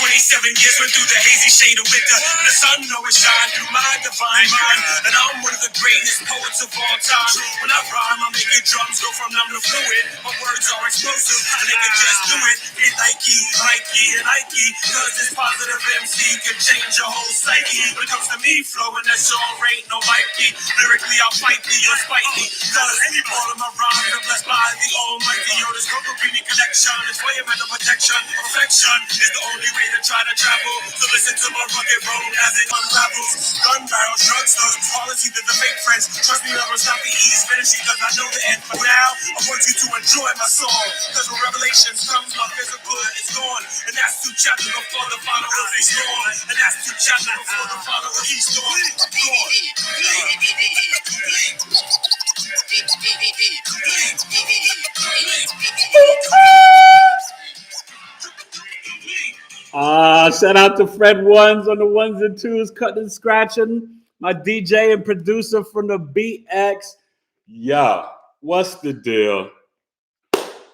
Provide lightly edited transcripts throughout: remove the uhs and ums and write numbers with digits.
27 years went through the hazy shade of winter. The sun always shines through my divine mind. And I'm one of the greatest poets of all time. When I rhyme, I make your drums go from numb to fluid. My words are explosive, and they can just do it. Get Nike, and Nike. Cause this positive MC can change your whole psyche. When it comes to me flowing, that song ain't no Mikey. Lyrically, I'll fight thee or spite me. Cause all of my rhymes are blessed by the Almighty. Yo, this Compatibility connection is for your mental protection. Perfection is the only way to try to travel. So listen to my rugged road as it unravels. Gun barrels, drugstores, policy to the fake friends. Trust me, never stop the ease finishing cause I know the end. For now, I want you to enjoy my song. Cause when revelations comes, my physical is gone. And that's 2 chapters before the final of the storm. And that's 2 chapters before the final of the storm. I'm gone. Shout out to Fred Ones on the ones and twos, cutting and scratching. My DJ and producer from the BX. Yo, what's the deal?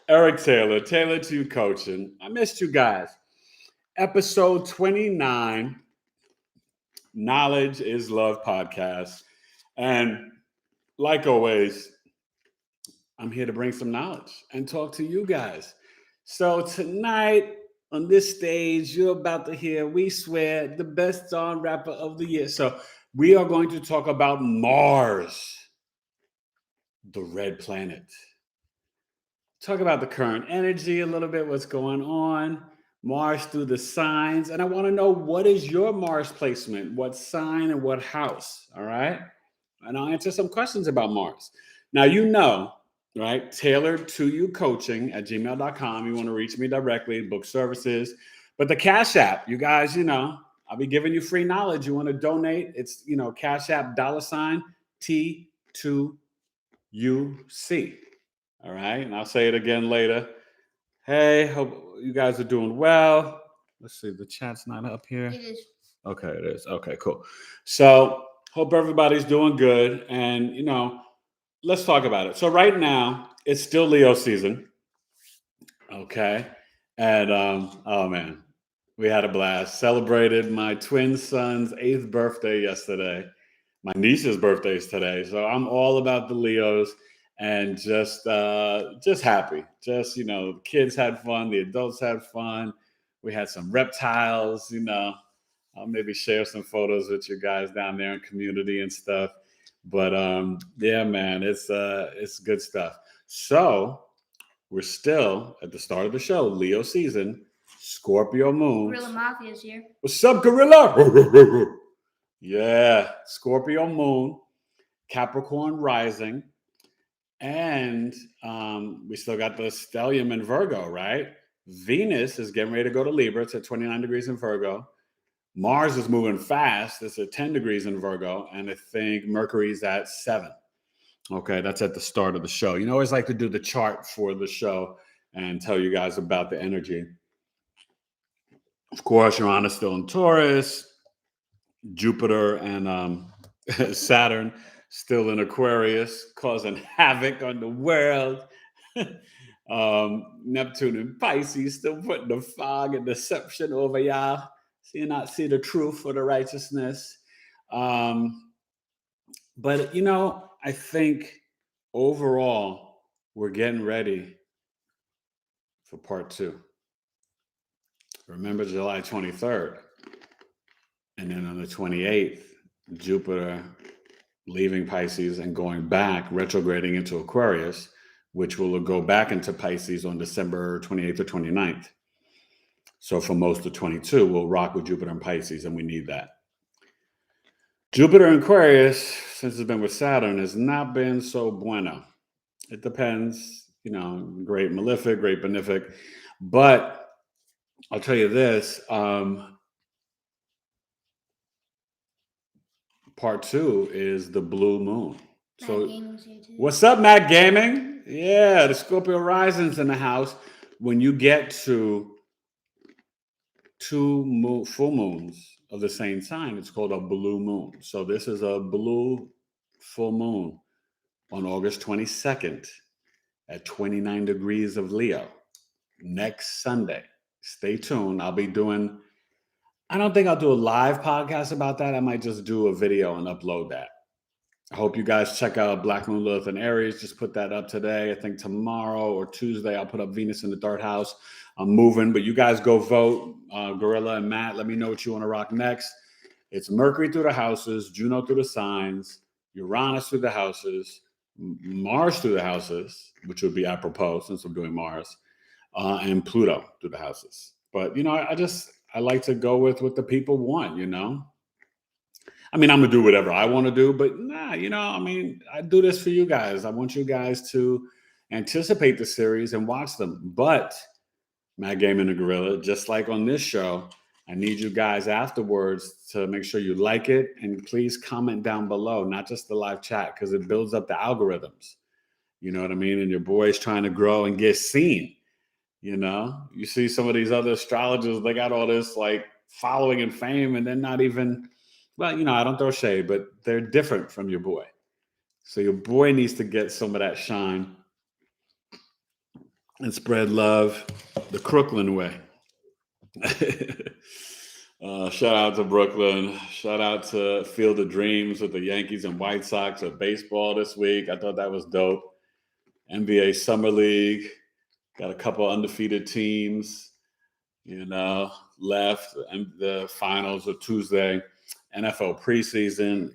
Eric Taylor, Taylor 2 Coaching. I missed you guys. Episode 29, Knowledge is Love podcast. And like always, I'm here to bring some knowledge and talk to you guys. So tonight on this stage, you're about to hear, we swear, the best song rapper of the year. So we are going to talk about Mars, the red planet. Talk about the current energy a little bit, what's going on. Mars through the signs. And I want to know, what is your Mars placement? What sign and what house? All right. And I'll answer some questions about Mars. Now, you know, right? Tailored to you coaching at gmail.com. You want to reach me directly, book services. But the Cash App, you guys, you know, I'll be giving you free knowledge. You want to donate? It's, you know, Cash App $T2UC. All right. And I'll say it again later. Hey, hope you guys are doing well. Let's see. The chat's not up here. It is. Okay, it is. Okay, cool. So hope everybody's doing good. And, you know, let's talk about it. So right now, it's still Leo season. Okay. And, oh man, we had a blast. Celebrated my twin son's 8th birthday yesterday. My niece's birthday is today. So I'm all about the Leos. And just happy. Just, you know, the kids had fun. The adults had fun. We had some reptiles, you know. I'll maybe share some photos with you guys down there in community and stuff. But yeah, man, it's good stuff. So we're still at the start of the show, Leo season, Scorpio moon. Gorilla Mafia's here. What's up, Gorilla? Yeah, Scorpio moon, Capricorn rising. And we still got the stellium in Virgo, right? Venus is getting ready to go to Libra. It's at 29 degrees in Virgo. Mars is moving fast. It's at 10 degrees in Virgo. And I think Mercury's at 7. Okay, that's at the start of the show. You know, I always like to do the chart for the show and tell you guys about the energy. Of course, Uranus still in Taurus. Jupiter and Saturn still in Aquarius, causing havoc on the world. Neptune and Pisces still putting the fog and deception over y'all. So you not see the truth for the righteousness. But, you know, I think overall, we're getting ready for part 2. Remember July 23rd. And then on the 28th, Jupiter leaving Pisces and going back, retrograding into Aquarius, which will go back into Pisces on December 28th or 29th. So for most of 22, we'll rock with Jupiter and Pisces, and we need that. Jupiter in Aquarius, since it's been with Saturn, has not been so bueno. It depends, you know, great malefic, great benefic. But I'll tell you this, part 2 is the blue moon. So what's up, Matt Gaming? Yeah, the Scorpio rising's in the house. When you get to 2 full moons of the same sign, it's called a blue moon. So this is a blue full moon on August 22nd at 29 degrees of Leo next Sunday. Stay tuned. I'll be doing I don't think I'll do a live podcast about that. I might just do a video and upload that. I hope you guys check out Black Moon, Lilith, and Aries. Just put that up today. I think tomorrow or Tuesday I'll put up Venus in the third house. I'm moving, but you guys go vote. Gorilla and Matt, let me know what you want to rock next. It's Mercury through the houses, Juno through the signs, Uranus through the houses, Mars through the houses, which would be apropos since I'm doing Mars, and Pluto through the houses. But, I like to go with what the people want, I mean, I'm going to do whatever I want to do, but I do this for you guys. I want you guys to anticipate the series and watch them. But Matt Game and the Gorilla, just like on this show, I need you guys afterwards to make sure you like it and please comment down below, not just the live chat, because it builds up the algorithms. You know what I mean? And your boy's trying to grow and get seen. You see some of these other astrologers, they got all this like following and fame, and they're not even, well, I don't throw shade, but they're different from your boy. So your boy needs to get some of that shine and spread love the Crooklyn way. Shout out to Brooklyn. Shout out to Field of Dreams with the Yankees and White Sox at baseball this week. I thought that was dope. NBA Summer League. Got a couple undefeated teams, left. And the finals are Tuesday. NFL preseason.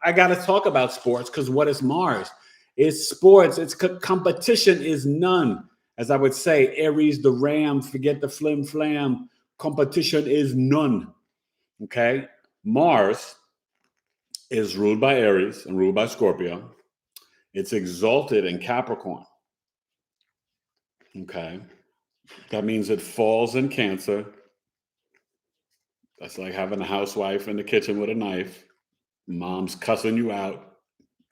I got to talk about sports because what is Mars? It's sports. It's competition is none. As I would say, Aries the Ram, forget the flim flam. Competition is none. Okay? Mars is ruled by Aries and ruled by Scorpio. It's exalted in Capricorn. Okay? That means it falls in Cancer. That's like having a housewife in the kitchen with a knife. Mom's cussing you out,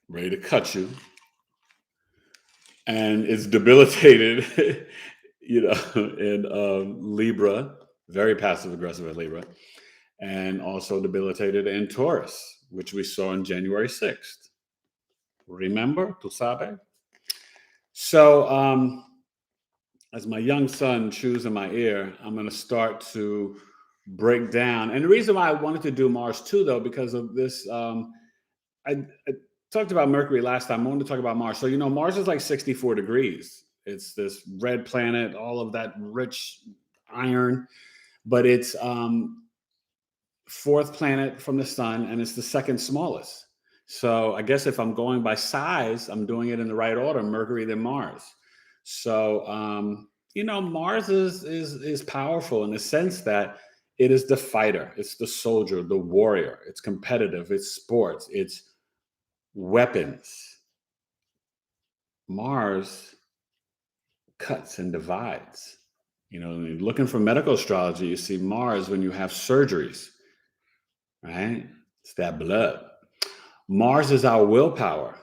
ready to cut you. And it's debilitated, in Libra, very passive aggressive in Libra, and also debilitated in Taurus, which we saw on January 6th. Remember? Tu sabe? So, as my young son chews in my ear, I'm going to start to break down. And the reason why I wanted to do Mars too, though, because of this, I talked about Mercury last time. I wanted to talk about Mars. So, Mars is like 64 degrees. It's this red planet, all of that rich iron, but it's fourth planet from the sun, and it's the second smallest. So I guess if I'm going by size, I'm doing it in the right order, Mercury then Mars. So, Mars is powerful in the sense that it is the fighter, it's the soldier, the warrior, it's competitive, it's sports, it's weapons. Mars cuts and divides. Looking for medical astrology, you see Mars when you have surgeries, right? It's that blood. Mars is our willpower,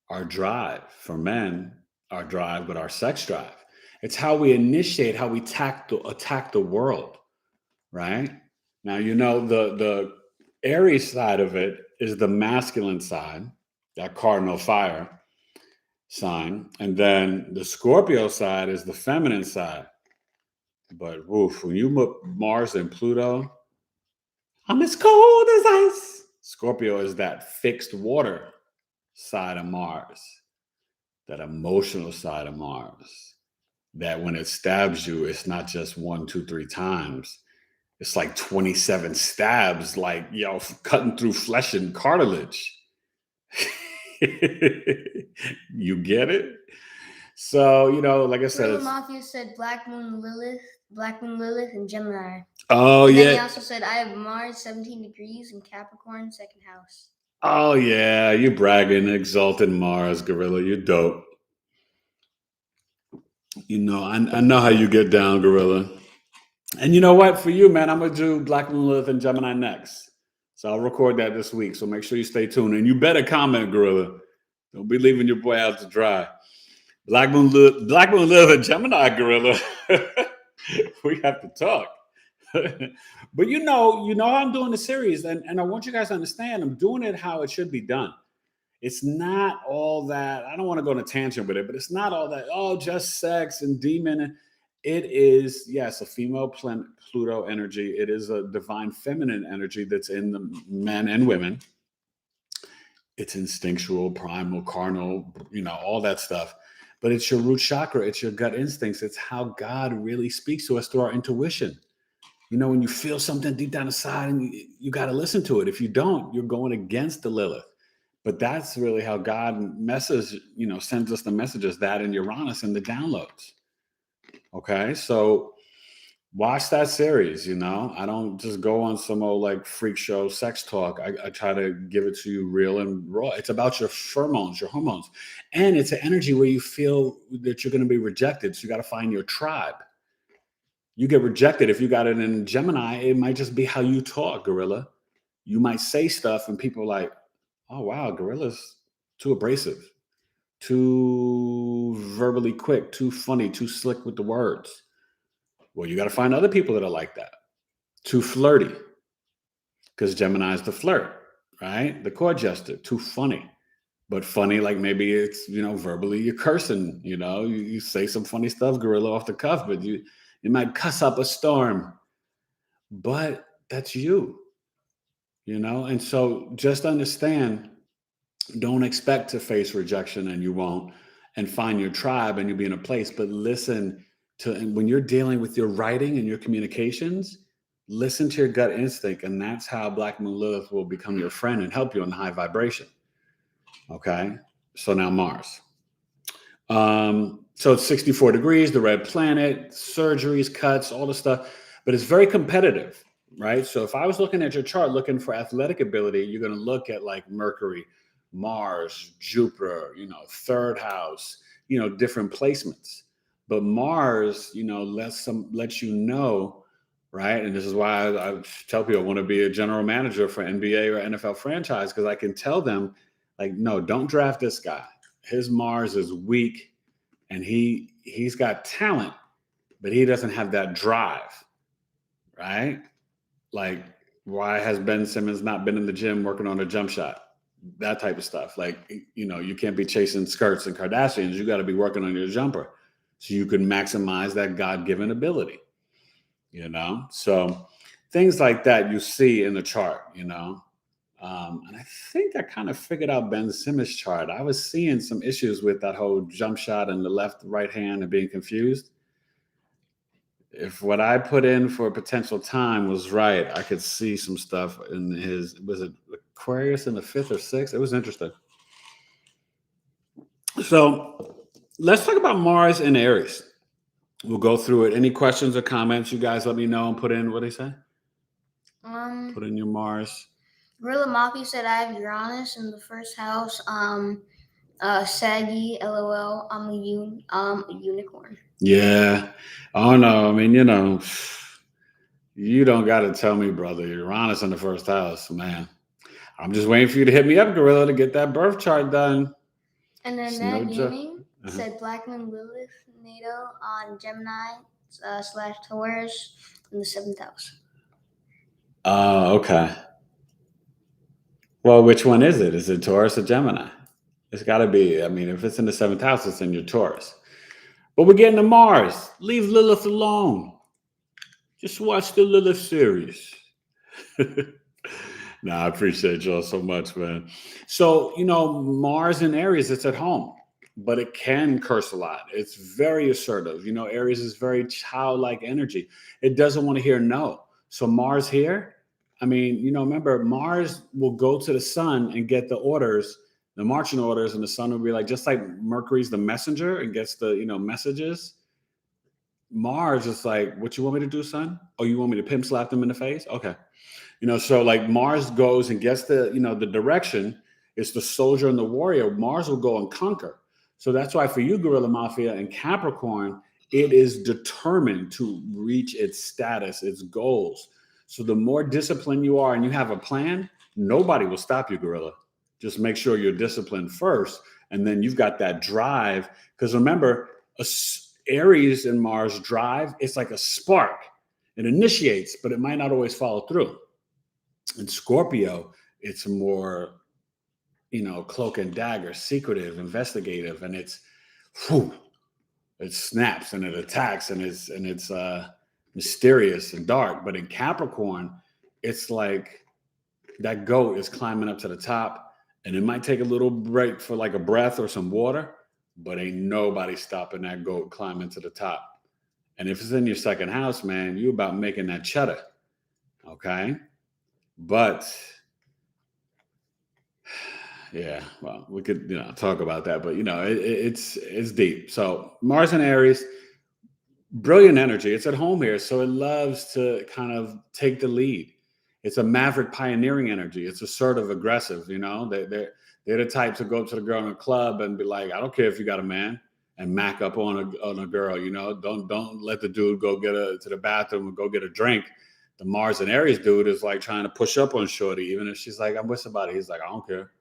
our drive. For men, our drive, but our sex drive. It's how we initiate, how we attack the world, right? Now, the Aries side of it is the masculine side, that cardinal fire sign. And then the Scorpio side is the feminine side. But when you put Mars and Pluto, I'm as cold as ice. Scorpio is that fixed water side of Mars, that emotional side of Mars, that when it stabs you, it's not just 1, 2, 3 times. It's like 27 stabs, like, cutting through flesh and cartilage. You get it? So, like I said. Mafia said Black Moon Lilith, and Gemini. Oh, and yeah. Then he also said, I have Mars 17 degrees in Capricorn, second house. Oh, yeah. You bragging, exalted Mars, Gorilla. You're dope. I know how you get down, Gorilla. And you know what? For you, man, I'm going to do Black Moon, Lilith, and Gemini next. So I'll record that this week. So make sure you stay tuned. And you better comment, Gorilla. Don't be leaving your boy out to dry. Black Moon, Lilith, and Gemini, Gorilla. We have to talk. But you know how I'm doing the series. And I want you guys to understand, I'm doing it how it should be done. It's not all that, I don't want to go on a tangent with it, but it's not all that, just sex and demon. It is, yes, a female planet Pluto energy. It is a divine feminine energy that's in the men and women. It's instinctual, primal, carnal, all that stuff. But it's your root chakra, it's your gut instincts. It's how God really speaks to us through our intuition. When you feel something deep down inside and you got to listen to it. If you don't, you're going against the Lilith. But that's really how God sends us the messages, that and Uranus and the downloads. Okay, so watch that series. I don't just go on some old like freak show sex talk. I try to give it to you real and raw. It's about your pheromones, your hormones, and it's an energy where you feel that you're going to be rejected. So you got to find your tribe. You get rejected. If you got it in Gemini, it might just be how you talk, gorilla. You might say stuff and people are like, oh wow, gorilla's too abrasive, too verbally quick, too funny, too slick with the words. Well, you got to find other people that are like that. Too flirty, because Gemini is the flirt, right? The court jester, too funny. But funny, like maybe it's, verbally you're cursing, you say some funny stuff, gorilla, off the cuff, but you might cuss up a storm. But that's you, And so just understand, don't expect to face rejection, and you won't, and find your tribe and you'll be in a place. But listen to, and when you're dealing with your writing and your communications, listen to your gut instinct. And that's how Black Moon Lilith will become your friend and help you on the high vibration. Okay. So now Mars. So it's 64 degrees, the red planet, surgeries, cuts, all the stuff, but it's very competitive, right? So if I was looking at your chart, looking for athletic ability, you're going to look at like Mercury, Mars, Jupiter, third house, different placements. But Mars, lets you know, right? And this is why I tell people I want to be a general manager for NBA or NFL franchise, because I can tell them, like, no, don't draft this guy. His Mars is weak, and he's got talent, but he doesn't have that drive, right? Like, why has Ben Simmons not been in the gym working on a jump shot? That type of stuff. Like, you can't be chasing skirts and Kardashians. You got to be working on your jumper so you can maximize that God-given ability, So things like that you see in the chart, And I think I kind of figured out Ben Simmons' chart. I was seeing some issues with that whole jump shot and the left, right hand and being confused. If what I put in for potential time was right, I could see some stuff in was it Aquarius in the 5th or 6th? It was interesting. So let's talk about Mars and Aries. We'll go through it. Any questions or comments, you guys let me know and put in, what do you say? Put in your Mars. Gorilla Maki said I have Uranus in the first house. Saggy, LOL. I'm a unicorn. Yeah. Oh no. I mean, you don't got to tell me, brother. Uranus in the first house, man. I'm just waiting for you to hit me up, Gorilla, to get that birth chart done. And then Ned Gaming said Black Moon Lilith NATO on Gemini / Taurus in the 7th house. Oh, okay. Well, which one is it? Is it Taurus or Gemini? It's got to be. I mean, if it's in the 7th house, it's in your Taurus. But we're getting to Mars. Leave Lilith alone. Just watch the Lilith series. I appreciate y'all so much, man. So, Mars in Aries, it's at home, but it can curse a lot. It's very assertive. Aries is very childlike energy. It doesn't want to hear no. So Mars here, I mean, remember, Mars will go to the sun and get the orders, the marching orders, and the sun will be like, just like Mercury's the messenger and gets the, messages. Mars is like, what you want me to do, son? Oh, you want me to pimp slap them in the face? Okay. So like Mars goes and gets the, the direction. It's the soldier and the warrior. Mars will go and conquer. So that's why for you, Guerrilla Mafia and Capricorn, it is determined to reach its status, its goals. So the more disciplined you are and you have a plan, nobody will stop you, Guerrilla. Just make sure you're disciplined first. And then you've got that drive. Because remember, Aries and Mars drive, it's like a spark. It initiates, but it might not always follow through. In Scorpio, it's more, cloak and dagger, secretive, investigative, and it's, It snaps and it attacks and it's mysterious and dark. But in Capricorn, it's like that goat is climbing up to the top, and it might take a little break for like a breath or some water, but ain't nobody stopping that goat climbing to the top. And if it's in your second house, man, you about making that cheddar. Okay. But yeah, well, we could, talk about that, but it's deep. So Mars and Aries, brilliant energy. It's at home here, so it loves to kind of take the lead. It's a maverick pioneering energy. It's assertive, aggressive. They're the type to go up to the girl in a club and be like, I don't care if you got a man, and mac up on a girl. Don't let the dude go to the bathroom and go get a drink. The Mars and Aries dude is like trying to push up on shorty, even if she's like, I'm with somebody. He's like, I don't care.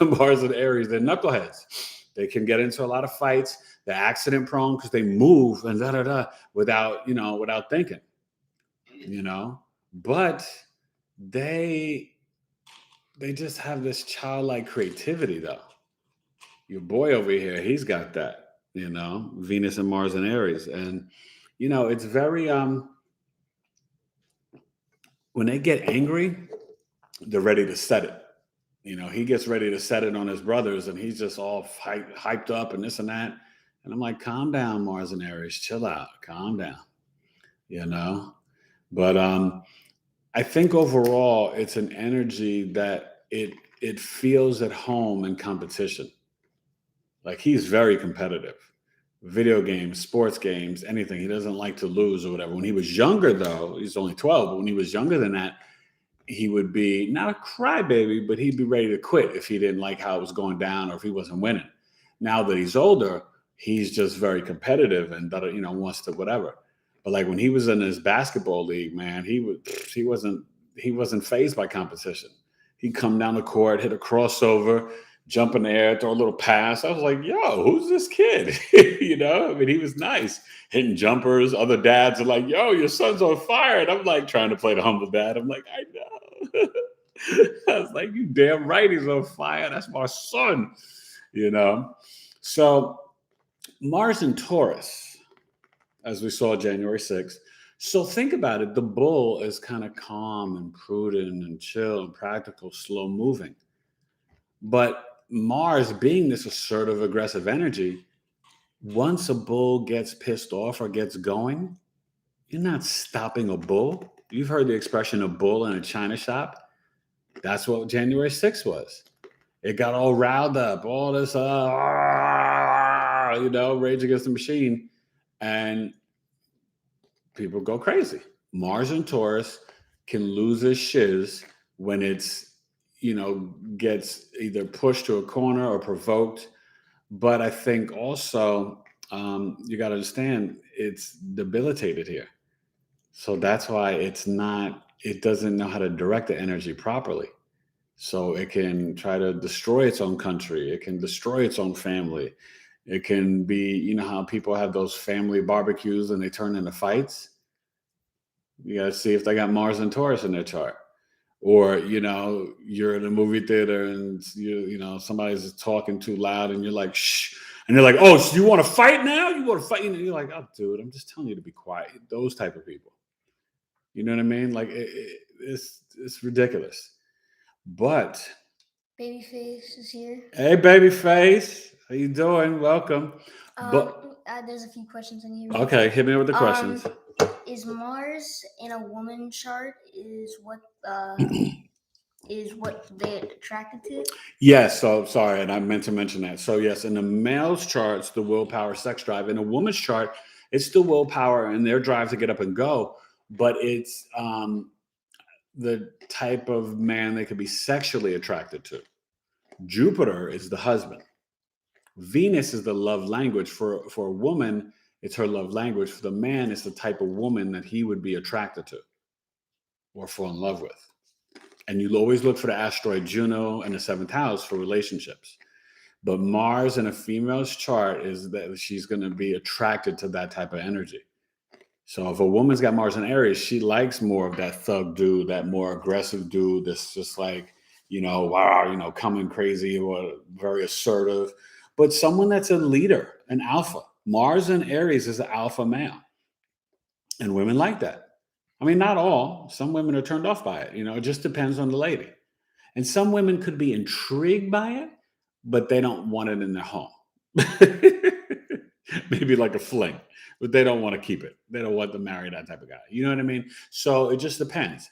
Mars and Aries, they're knuckleheads. They can get into a lot of fights. They're accident prone because they move and without thinking. But they just have this childlike creativity, though. Your boy over here, he's got that. Venus and Mars and Aries, and it's very when they get angry, they're ready to set it. He gets ready to set it on his brothers, and he's just all hyped up and this and that. And I'm like, calm down, Mars and Aries, chill out, calm down. But I think overall, it's an energy that it feels at home in competition. Like, he's very competitive. Video games, sports games, anything. He doesn't like to lose or whatever. When he was younger, though, he's only 12, but when he was younger than that, he would be not a crybaby, but he'd be ready to quit if he didn't like how it was going down or if he wasn't winning. Now that he's older, he's just very competitive and wants to whatever. But like when he was in his basketball league, man, he wasn't fazed by competition. He'd come down the court, hit a crossover, jump in the air, throw a little pass. I was like, yo, who's this kid? He was nice. Hitting jumpers. Other dads are like, yo, your son's on fire. And I'm like trying to play the humble dad. I'm like, I know. I was like, you damn right he's on fire. That's my son. So Mars in Taurus, as we saw January 6th. So think about it. The bull is kind of calm and prudent and chill and practical, slow moving. But Mars, being this assertive, aggressive energy, once a bull gets pissed off or gets going, you're not stopping a bull. You've heard the expression a bull in a china shop. That's what January 6th was. It got all riled up, all this, Rage Against the Machine. And people go crazy. Mars and Taurus can lose its shiz when it's, gets either pushed to a corner or provoked. But I think also you got to understand it's debilitated here. So that's why it doesn't know how to direct the energy properly. So it can try to destroy its own country. It can destroy its own family. It can be, how people have those family barbecues and they turn into fights. You got to see if they got Mars and Taurus in their chart. Or, you're in a movie theater and, somebody's talking too loud and you're like, shh. And they're like, oh, so you want to fight now? You want to fight? You're like, oh, dude, I'm just telling you to be quiet. Those type of people. You know what I mean? Like, it's ridiculous. But Babyface is here. Hey, Babyface. How you doing? Welcome. There's a few questions in here. Okay, hit me with the questions. Is Mars in a woman chart is what they're attracted to? Yes. So sorry, and I meant to mention that. So yes, in the male's chart, it's the willpower, sex drive. In a woman's chart, it's the willpower and their drive to get up and go. But it's the type of man they could be sexually attracted to. Jupiter is the husband. Venus is the love language. For a woman, it's her love language. For the man, it's the type of woman that he would be attracted to or fall in love with. And you'll always look for the asteroid Juno and the 7th house for relationships. But Mars in a female's chart is that she's going to be attracted to that type of energy. So if a woman's got Mars in Aries, she likes more of that thug dude, that more aggressive dude that's just like, coming crazy or very assertive. But someone that's a leader, an alpha. Mars in Aries is an alpha male, and women like that. I mean, not all. Some women are turned off by it. It just depends on the lady. And some women could be intrigued by it, but they don't want it in their home. Maybe like a fling, but they don't want to keep it. They don't want to marry that type of guy. You know what I mean? So it just depends.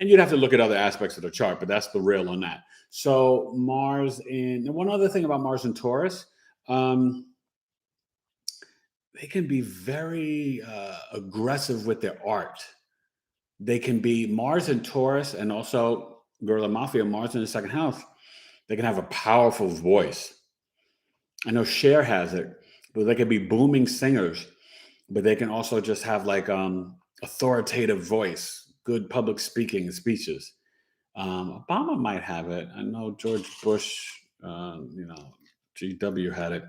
And you'd have to look at other aspects of the chart, but that's the real on that. So Mars and one other thing about Mars and Taurus, they can be very aggressive with their art. They can be Mars and Taurus, and also Guerrilla Mafia, Mars in the second house. They can have a powerful voice. I know Cher has it, but they can be booming singers, but they can also just have like authoritative voice, good public speaking speeches. Obama might have it. I know George Bush, GW had it,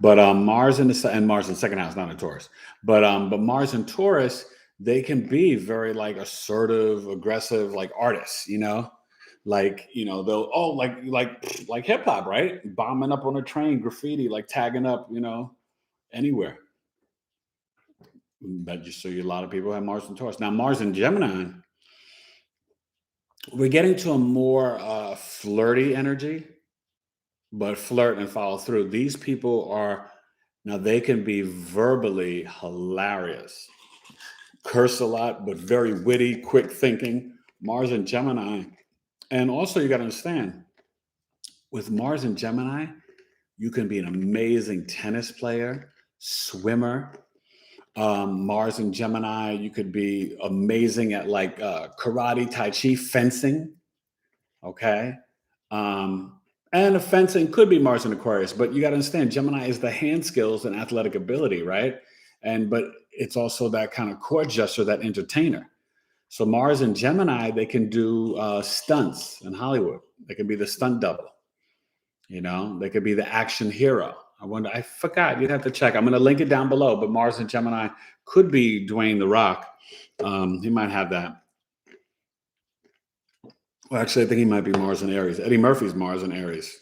but Mars in the Mars in the second house, not in Taurus, but Mars in Taurus, they can be very like assertive, aggressive, like artists, like they'll like hip hop, right? Bombing up on a train, graffiti, like tagging up, anywhere. But you see a lot of people have Mars and Taurus. Now Mars and Gemini, we're getting to a more flirty energy, but flirt and follow through. These people are now they can be verbally hilarious, curse a lot, but very witty, quick thinking. Mars and Gemini. And also, you got to understand, with Mars and Gemini, you can be an amazing tennis player, swimmer. Mars and Gemini, you could be amazing at like karate, tai chi, fencing. Okay. And the fencing could be Mars and Aquarius, but you got to understand, Gemini is the hand skills and athletic ability, right? But it's also that kind of court jester, that entertainer. So Mars and Gemini, they can do stunts in Hollywood. They can be the stunt double. They could be the action hero. I forgot. You'd have to check. I'm going to link it down below. But Mars and Gemini could be Dwayne The Rock. He might have that. Well, actually, I think he might be Mars and Aries. Eddie Murphy's Mars and Aries.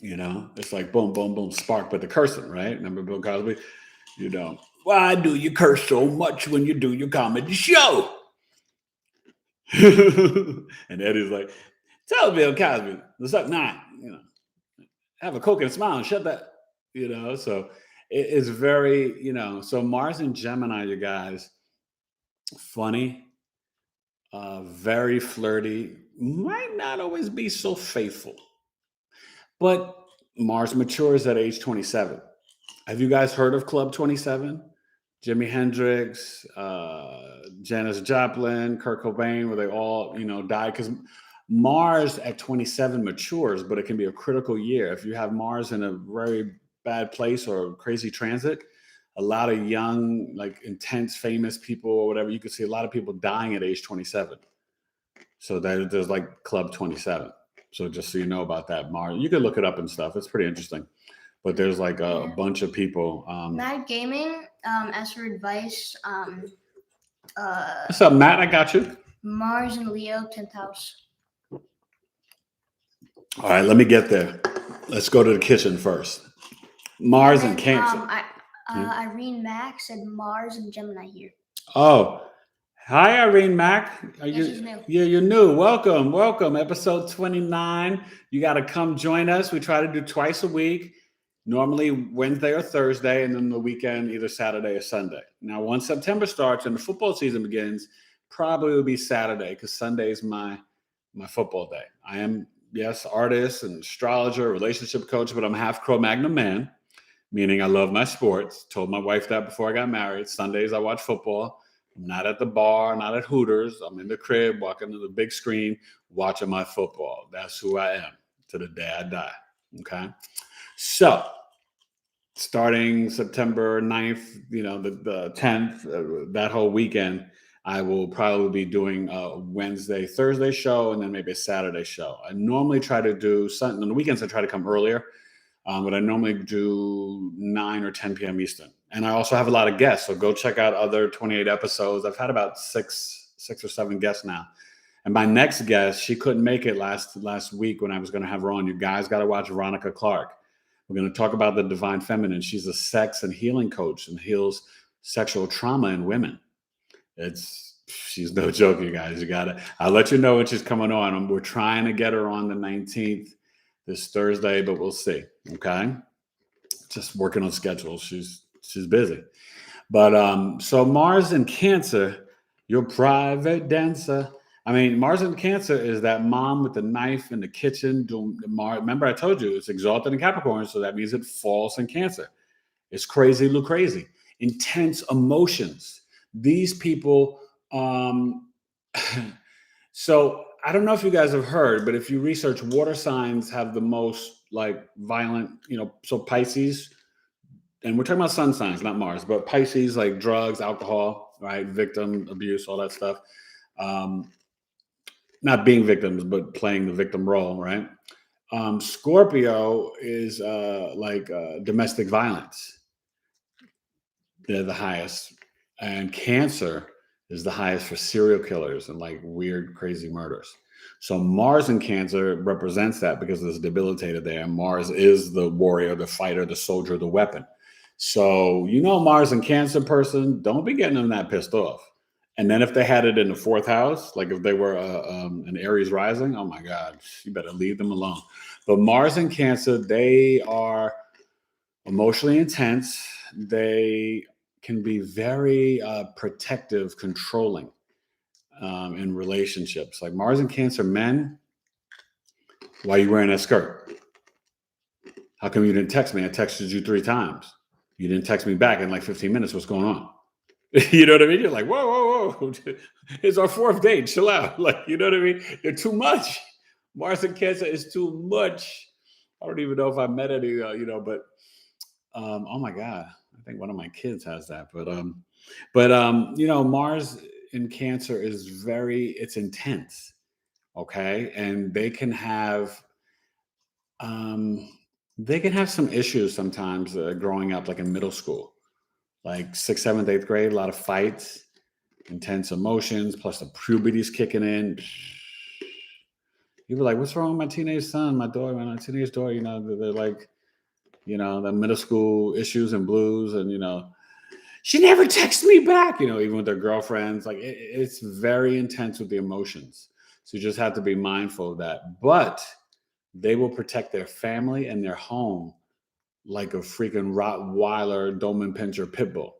It's like boom, boom, boom, spark, but the cursing, right? Remember Bill Cosby? Why do you curse so much when you do your comedy show? And Eddie's like, tell Bill Cosby, what's up? Nah, have a Coke and a smile and shut that, So it's very, so Mars and Gemini, you guys, funny, very flirty, might not always be so faithful. But Mars matures at age 27. Have you guys heard of Club 27? Jimi Hendrix, Janis Joplin, Kurt Cobain, where they all, died? Because Mars at 27 matures, but it can be a critical year. If you have Mars in a very bad place or a crazy transit, a lot of young, like intense, famous people or whatever, you could see a lot of people dying at age 27. So there's like Club 27. So just so you know about that, Mars, you can look it up and stuff. It's pretty interesting. But there's like a bunch of people. Matt Gaming asked for advice. What's up, Matt? I got you. Mars and Leo, 10th house. All right, let me get there. Let's go to the kitchen first. Mars and Cancer. Irene Mack said Mars and Gemini here. Oh, hi, Irene Mack. She's new. Yeah, you're new. Welcome. Episode 29. You got to come join us. We try to do twice a week. Normally Wednesday or Thursday, and then the weekend, either Saturday or Sunday. Now, once September starts and the football season begins, probably will be Saturday because Sunday is my football day. I am, yes, artist and astrologer, relationship coach, but I'm half Cro-Magnon man, meaning I love my sports. Told my wife that before I got married. Sundays I watch football. I'm not at the bar, not at Hooters. I'm in the crib, walking to the big screen, watching my football. That's who I am to the day I die. Okay. So starting September 9th, the 10th, that whole weekend, I will probably be doing a Wednesday, Thursday show, and then maybe a Saturday show. I normally try to do something on the weekends. I try to come earlier, but I normally do 9 or 10 p.m. Eastern. And I also have a lot of guests. So go check out other 28 episodes. I've had about six or seven guests now. And my next guest, she couldn't make it last week when I was going to have her on. You guys got to watch Veronica Clark. We're going to talk about the divine feminine. She's a sex and healing coach and heals sexual trauma in women. She's no joke, you guys. I'll let you know when she's coming on. We're trying to get her on the 19th this Thursday, but we'll see. Okay. Just working on schedules. She's busy. But so Mars in Cancer, your private dancer. I mean, Mars in Cancer is that mom with the knife in the kitchen. Remember, I told you it's exalted in Capricorn, so that means it falls in Cancer. It's crazy, look crazy. Intense emotions. These people. So I don't know if you guys have heard, but if you research, water signs have the most like violent. So Pisces. And we're talking about sun signs, not Mars, but Pisces, like drugs, alcohol, right? Victim abuse, all that stuff. Not being victims, but playing the victim role, right? Scorpio is domestic violence. They're the highest. And Cancer is the highest for serial killers and like weird, crazy murders. So Mars in Cancer represents that because it's debilitated there. Mars is the warrior, the fighter, the soldier, the weapon. So, Mars and Cancer person, don't be getting them that pissed off. And then if they had it in the fourth house, like if they were an Aries rising, oh my God, you better leave them alone. But Mars and Cancer, they are emotionally intense. They can be very protective, controlling in relationships. Like Mars and Cancer men, why are you wearing that skirt? How come you didn't text me? I texted you 3 times. You didn't text me back in like 15 minutes. What's going on? You know what I mean? You're like, whoa. It's our 4th date. Chill out. Like, you know what I mean? You're too much. Mars and Cancer is too much. I don't even know if I met any, but oh my God. I think one of my kids has that. But Mars in Cancer is it's intense. Okay. And they can have some issues sometimes growing up, like in middle school, like 6th, 7th, 8th grade, a lot of fights, intense emotions, plus the puberty's kicking in. You were like, what's wrong with my teenage son, my teenage daughter, they're like, the middle school issues and blues and, she never texts me back, even with their girlfriends. Like it's very intense with the emotions. So you just have to be mindful of that. But they will protect their family and their home like a freaking Rottweiler, Doberman Pinscher pit bull.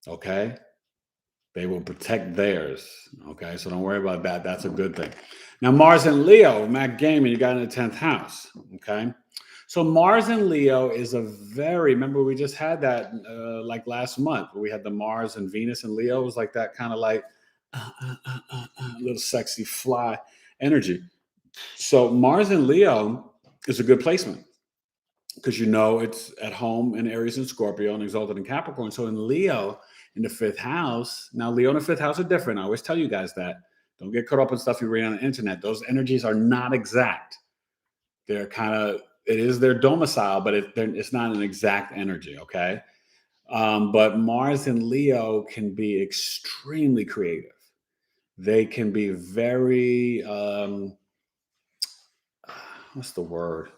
Okay? They will protect theirs. Okay? So don't worry about that. That's a good thing. Now, Mars and Leo, Matt Gaiman, you got in the 10th house. Okay? So Mars and Leo is remember we just had that like last month. We had the Mars and Venus and Leo. It was like that kind of like little sexy fly energy. So Mars and Leo is a good placement because it's at home in Aries and Scorpio and exalted in Capricorn. So in Leo in the 5th house, now Leo in the 5th house are different. I always tell you guys that. Don't get caught up in stuff you read on the internet. Those energies are not exact. They're it is their domicile, but it's not an exact energy, okay? But Mars and Leo can be extremely creative. They can be very, what's the word?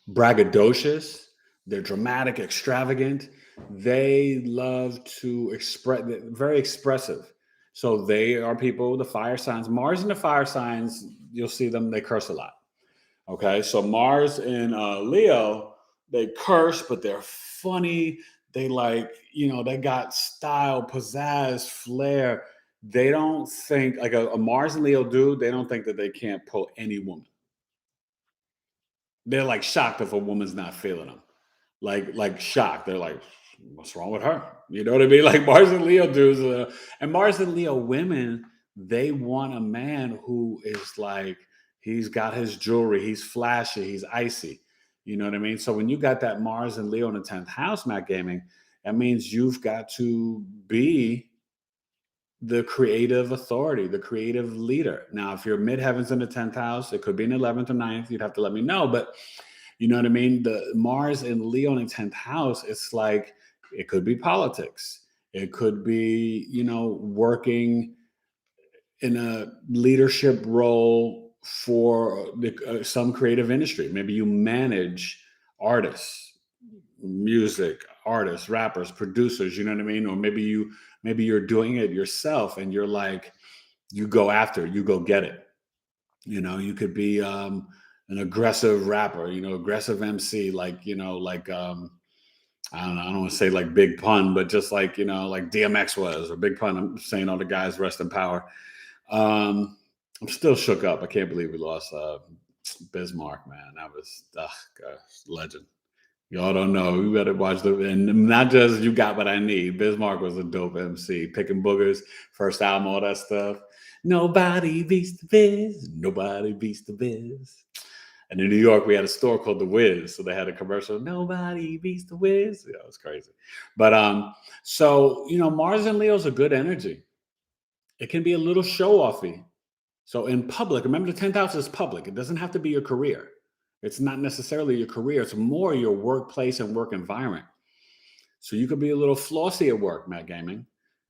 Braggadocious. They're dramatic, extravagant. They love to express, very expressive. So they are people, the fire signs. Mars and the fire signs, you'll see them, they curse a lot. Okay, so Mars and Leo, they curse, but they're funny. They they got style, pizzazz, flair. They don't think, like a Mars and Leo dude, they don't think that they can't pull any woman. They're like shocked if a woman's not feeling them. Like shocked. They're like, what's wrong with her? You know what I mean? Like Mars and Leo dudes, and Mars and Leo women, they want a man who is like, he's got his jewelry, he's flashy, he's icy. You know what I mean? So when you got that Mars and Leo in the 10th house, Matt Gaming, that means you've got to be the creative authority, the creative leader. Now, if you're midheavens in the 10th house, it could be in the 11th or 9th. You'd have to let me know. But you know what I mean? The Mars and Leo in the 10th house, it's like, it could be politics. It could be, working in a leadership role for some creative industry. Maybe you manage artists. music, artists, rappers, producers, you know what I mean? Or maybe you're doing it yourself and you're like, you go after it, you go get it. You could be an aggressive rapper, aggressive MC, like, I don't know, I don't want to say like Big Pun, but just like, like DMX was, or Big Pun. I'm saying all the guys rest in power. I'm still shook up. I can't believe we lost Bismarck, man. That was, gosh, legend. Y'all don't know. You better watch and not just You Got What I Need. Bismarck was a dope MC. Picking Boogers, first album, all that stuff. Nobody beats the Biz. Nobody beats the Biz. And in New York, we had a store called The Wiz. So they had a commercial, nobody beats the Wiz. Yeah, it was crazy. But so, Mars and Leo's a good energy. It can be a little show-offy. So in public, remember the 10th house is public. It doesn't have to be your career. It's not necessarily your career. It's more your workplace and work environment. So you could be a little flossy at work, Matt Gaming.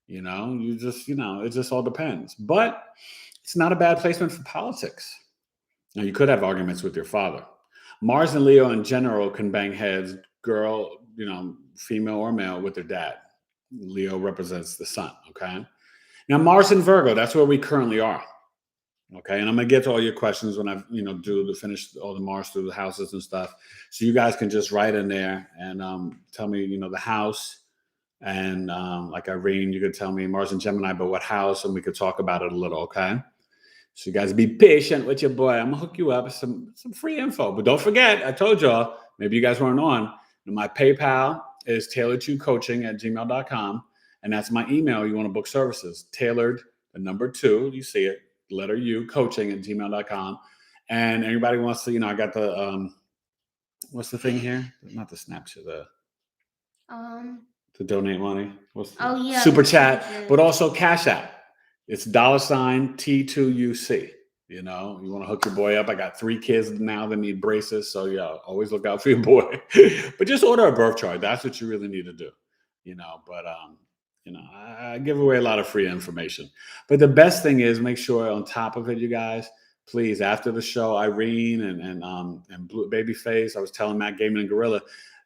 You just, it just all depends. But it's not a bad placement for politics. Now, you could have arguments with your father. Mars and Leo in general can bang heads, girl, female or male, with their dad. Leo represents the sun, okay? Now, Mars and Virgo, that's where we currently are. Okay, and I'm gonna get to all your questions when I, finish all the Mars through the houses and stuff. So you guys can just write in there and tell me, the house, and like Irene, you could tell me Mars and Gemini, but what house, and we could talk about it a little. Okay, so you guys be patient with your boy. I'm gonna hook you up with some free info, but don't forget, I told y'all, maybe you guys weren't on. My PayPal is tailoredtocoaching@gmail.com, and that's my email. You want to book services, tailored, the number 2, you see it, letter U, coaching@gmail.com. And everybody wants to, I got the what's the thing here? Not the Snapchat, to donate money. Super chat, but also Cash App. It's $T2UC. You want to hook your boy up. I got 3 kids now that need braces, so yeah, always look out for your boy. But just order a birth chart. That's what you really need to do. But I give away a lot of free information. But the best thing is, make sure on top of it, you guys, please, after the show, Irene and Blue Babyface, I was telling Matt Gaiman and Gorilla,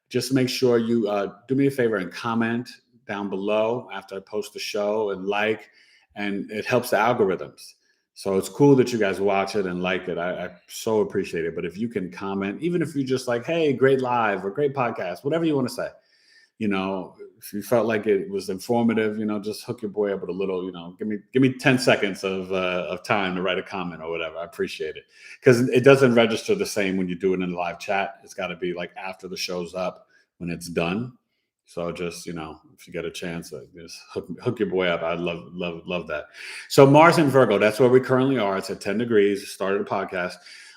just make sure you do me a favor and comment down below after I post the show, and and it helps the algorithms. So it's cool that you guys watch it and like it. I so appreciate it. But if you can comment, even if you just like, hey, great live or great podcast, whatever you want to say, if you felt like it was informative, just hook your boy up with a little, give me 10 seconds of time to write a comment or whatever. I appreciate it, because it doesn't register the same when you do it in a live chat. It's got to be like after the show's up, when it's done. So just, if you get a chance, just hook your boy up. I'd love that. So Mars in Virgo, that's where we currently are. It's at 10 degrees, started a podcast.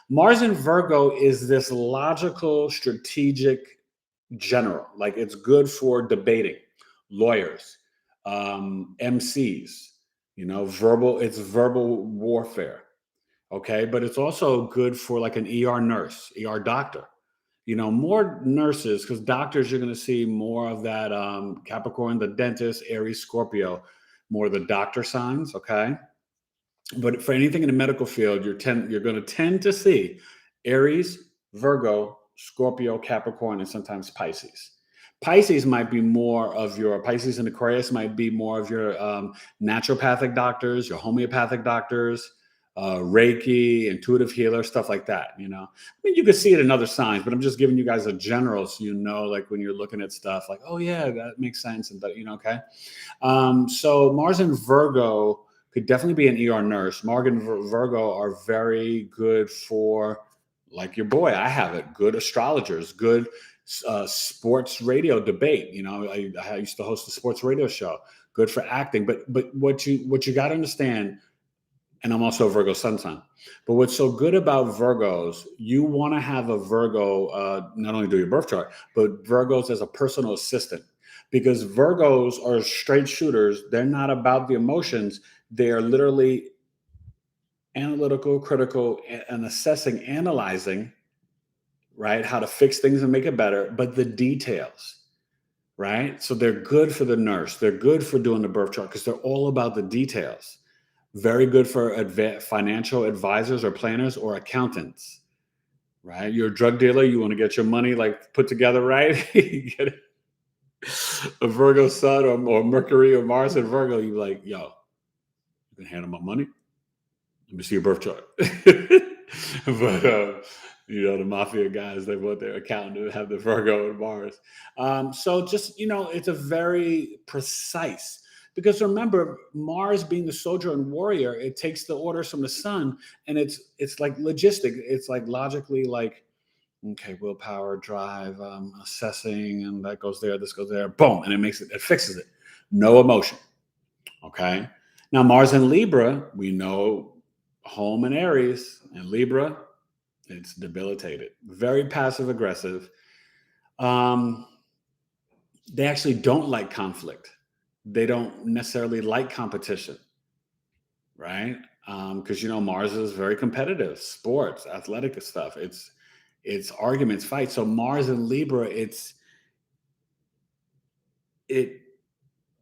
Mars in Virgo is this logical, strategic general. Like, it's good for debating, lawyers, MCs, it's verbal warfare. Okay. But it's also good for like an ER nurse, ER doctor. More nurses, because doctors, you're going to see more of that Capricorn, the dentist, Aries, Scorpio, more of the doctor signs. Okay. But for anything in the medical field, you're going to tend to see Aries, Virgo, Scorpio, Capricorn, and sometimes Pisces. Pisces might be more of your Pisces and Aquarius might be more of your naturopathic doctors, your homeopathic doctors, Reiki, intuitive healer, stuff like that. I mean, you could see it in other signs, but I'm just giving you guys a general, so like when you're looking at stuff, like, oh yeah, that makes sense, and okay. So Mars and Virgo could definitely be an ER nurse. Mars and Virgo are very good for, like your boy, I have it, good astrologers, good sports radio debate. I used to host a sports radio show, good for acting. But what you got to understand, and I'm also a Virgo sun sign, but what's so good about Virgos, you want to have a Virgo, not only do your birth chart, but Virgos as a personal assistant, because Virgos are straight shooters. They're not about the emotions. They are literally analytical, critical, and assessing, analyzing, right? How to fix things and make it better, but the details, right? So they're good for the nurse. They're good for doing the birth chart because they're all about the details. Very good for financial advisors or planners or accountants. right? You're a drug dealer. You want to get your money like put together, right? You get a Virgo sun or Mercury or Mars and Virgo. You're like, yo, you can handle my money. Let me see your birth chart. But the mafia guys, they want their accountant to have the Virgo and Mars. So just it's a very precise, because remember, Mars being the soldier and warrior, it takes the orders from the sun, and it's like logistic. It's like logically, like, okay, willpower, drive, assessing, and that goes there, this goes there, boom, and it fixes it. No emotion. Okay. Now Mars in Libra, we know home in Aries, and Libra, it's debilitated, very passive aggressive. Um, they actually don't like conflict. They don't necessarily like competition, right? Because Mars is very competitive, sports, athletic stuff. It's arguments, fights. So Mars in Libra, it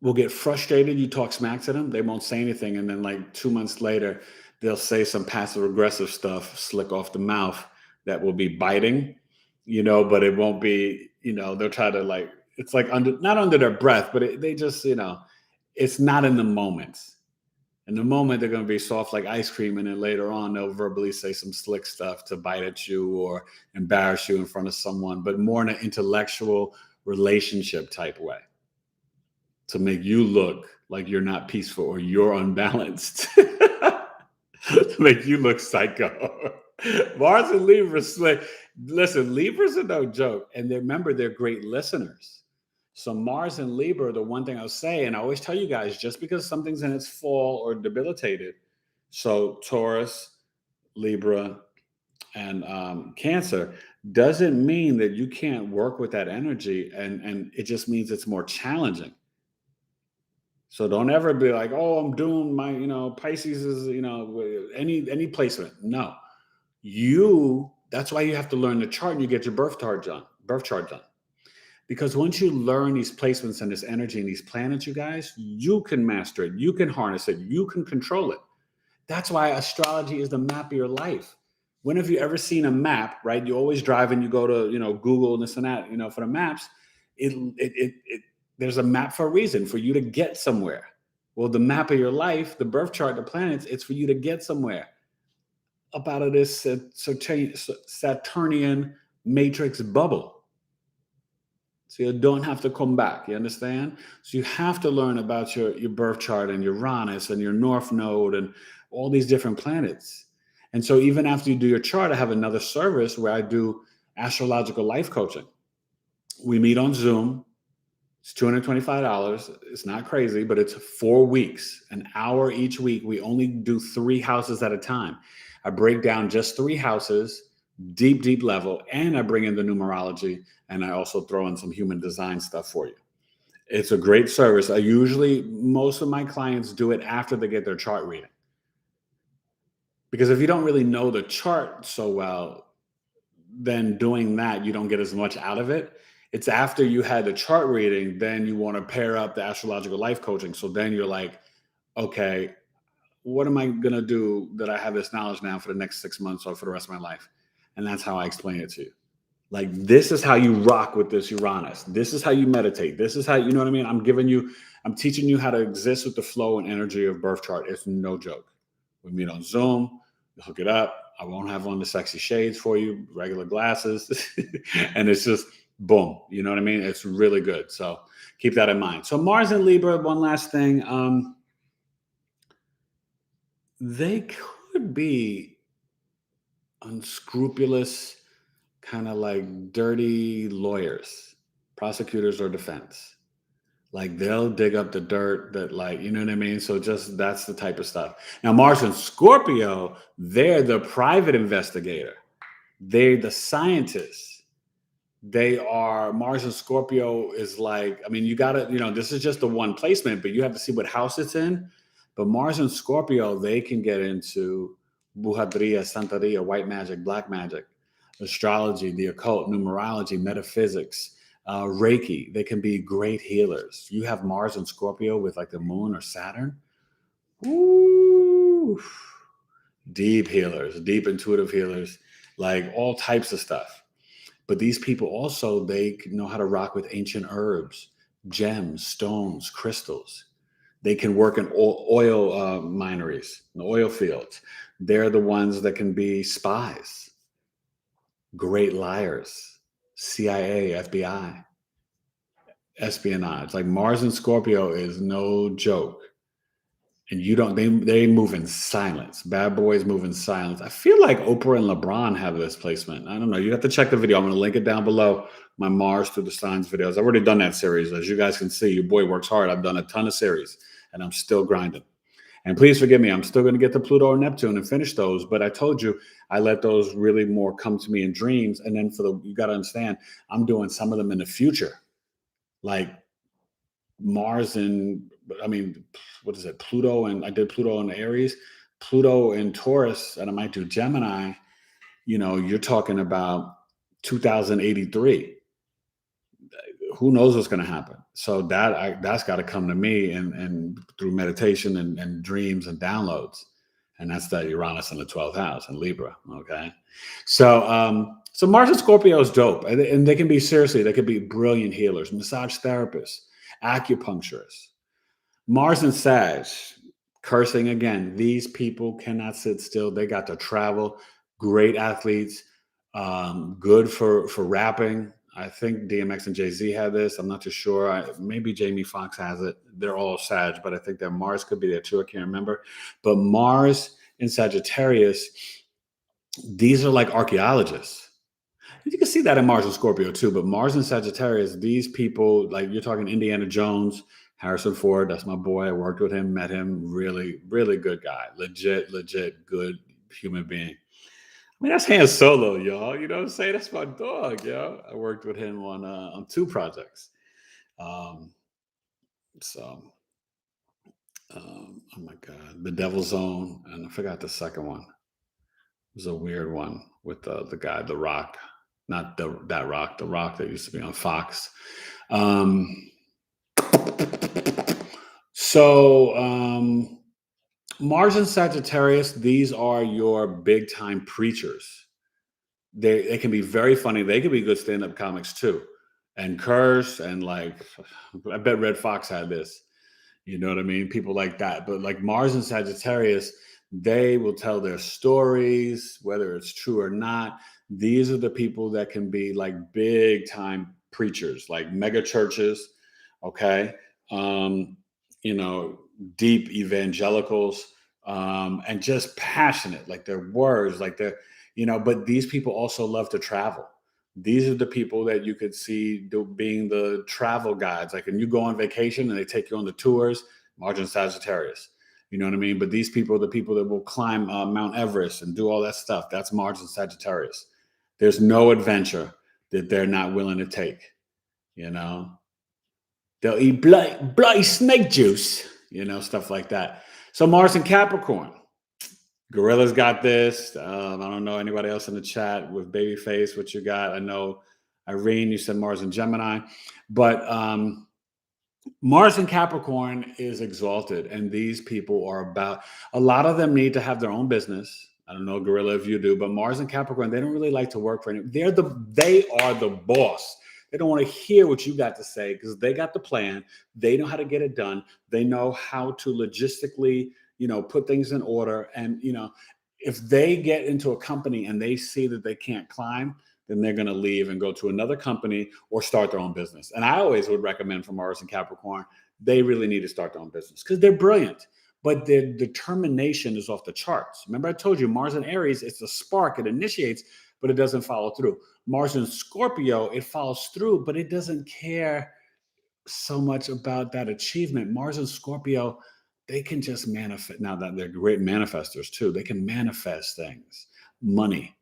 will get frustrated. You talk smack to them, they won't say anything, and then like 2 months later, they'll say some passive aggressive stuff, slick off the mouth, that will be biting, but it won't be, they'll try to like, it's like not under their breath, but they just, it's not in the moment. In the moment, they're going to be soft like ice cream, and then later on, they'll verbally say some slick stuff to bite at you or embarrass you in front of someone, but more in an intellectual relationship type way, to make you look like you're not peaceful or you're unbalanced, to make you look psycho. Mars and Libra slick. Listen, Libras are no joke. And remember, they're great listeners. So Mars and Libra, the one thing I'll say, and I always tell you guys, just because something's in its fall or debilitated, so Taurus, Libra, and Cancer, doesn't mean that you can't work with that energy, and it just means it's more challenging. So don't ever be like, oh, I'm doing my, Pisces is, any placement. No, that's why you have to learn the chart and you get your birth chart done. Because once you learn these placements and this energy and these planets, you guys, you can master it. You can harness it. You can control it. That's why astrology is the map of your life. When have you ever seen a map, right? You always drive and you go to, Google and this and that, for the maps. There's a map for a reason, for you to get somewhere. Well, the map of your life, the birth chart, the planets, it's for you to get somewhere up out of this Saturnian matrix bubble. So you don't have to come back. You understand? So you have to learn about your birth chart and Uranus and your North Node and all these different planets. And so even after you do your chart, I have another service where I do astrological life coaching. We meet on Zoom. It's $225. It's not crazy, but it's 4 weeks, an hour each week. We only do 3 houses at a time. I break down just 3 houses, deep level, and I bring in the numerology, and I also throw in some human design stuff for you. It's a great service. Most of my clients do it after they get their chart reading. Because if you don't really know the chart so well, then doing that, you don't get as much out of it. It's after you had the chart reading, then you want to pair up the astrological life coaching. So then you're like, okay, what am I going to do that I have this knowledge now for the next 6 months or for the rest of my life? And that's how I explain it to you. Like, this is how you rock with this Uranus. This is how you meditate. This is how, you know what I mean? I'm teaching you how to exist with the flow and energy of birth chart. It's no joke. We meet on Zoom, hook it up. I won't have on the sexy shades for you, regular glasses. And it's just boom. You know what I mean? It's really good. So keep that in mind. So Mars and Libra, one last thing. They could be unscrupulous, kind of like dirty lawyers, prosecutors or defense. Like, they'll dig up the dirt that, like, you know what I mean? So just, that's the type of stuff. Now, Mars and Scorpio, they're the private investigator. They're the scientists. Mars and Scorpio is like, I mean, you got to, this is just the one placement, but you have to see what house it's in. But Mars and Scorpio, they can get into brujeria, santeria, white magic, black magic, astrology, the occult, numerology, metaphysics, Reiki. They can be great healers. You have Mars and Scorpio with like the moon or Saturn. Ooh, deep healers, deep intuitive healers. like all types of stuff. But these people also, they know how to rock with ancient herbs, gems, stones, crystals. They can work in oil mineries, in the oil fields. They're the ones that can be spies, great liars, CIA, FBI, espionage. Like Mars and Scorpio is no joke. And you don't, they move in silence. Bad boys move in silence. I feel like Oprah and LeBron have this placement. I don't know. You have to check the video. I'm going to link it down below. My Mars through the signs videos. I've already done that series. As you guys can see, your boy works hard. I've done a ton of series and I'm still grinding. And please forgive me. I'm still going to get to Pluto or Neptune and finish those. But I told you, I let those really more come to me in dreams. And then you got to understand, I'm doing some of them in the future. Like Mars and, I mean, what is it? Pluto, and I did Pluto in Aries, Pluto in Taurus, and I might do Gemini. You're talking about 2083. Who knows what's going to happen? So that's got to come to me and through meditation and dreams and downloads. And that's that Uranus in the 12th house in Libra. Okay. So Mars and Scorpio is dope. And they can be, seriously, they could be brilliant healers, massage therapists, acupuncturists. Mars and Sag, cursing again. These people cannot sit still. They got to travel. Great athletes. Good for rapping. I think DMX and Jay-Z had this. I'm not too sure. Maybe Jamie Foxx has it. They're all Sag, but I think that Mars could be there too. I can't remember. But Mars in Sagittarius, these are like archaeologists. You can see that in Mars and Scorpio too. But Mars and Sagittarius, these people, like you're talking Indiana Jones, Harrison Ford, that's my boy. I worked with him, met him. Really, really good guy. Legit good human being. I mean, that's Han Solo, y'all. You know what I'm saying? That's my dog, yo. I worked with him on 2 projects. Oh my God, The Devil Zone, and I forgot the second one. It was a weird one with the guy, The Rock, not that Rock, The Rock that used to be on Fox. Mars and Sagittarius, these are your big time preachers. They can be very funny. They can be good stand-up comics too, and curse, and like, I bet Red Fox had this. You know what I mean? People like that. But like Mars and Sagittarius, they will tell their stories, whether it's true or not. These are the people that can be like big time preachers, like mega churches. Okay. Deep evangelicals, and just passionate, like their words, like but these people also love to travel. These are the people that you could see being the travel guides. Like when you go on vacation and they take you on the tours, Mars and Sagittarius. You know what I mean? But these people are the people that will climb Mount Everest and do all that stuff. That's Mars and Sagittarius. There's no adventure that they're not willing to take. They'll eat bloody snake juice, stuff like that. So Mars and Capricorn. Gorilla's got this. I don't know anybody else in the chat with Babyface, what you got. I know Irene, you said Mars and Gemini. But Mars and Capricorn is exalted. And these people are a lot of them need to have their own business. I don't know, Gorilla, if you do. But Mars and Capricorn, they don't really like to work for anyone. They are the boss. They don't want to hear what you got to say because they got the plan. They know how to get it done. They know how to logistically put things in order. And, if they get into a company and they see that they can't climb, then they're going to leave and go to another company or start their own business. And I always would recommend for Mars and Capricorn, they really need to start their own business because they're brilliant, but their determination is off the charts. Remember I told you Mars and Aries, it's a spark, it initiates, but it doesn't follow through. Mars and Scorpio, it follows through, but it doesn't care so much about that achievement. Mars and Scorpio, they can just manifest. Now that they're great manifestors too, they can manifest things, money,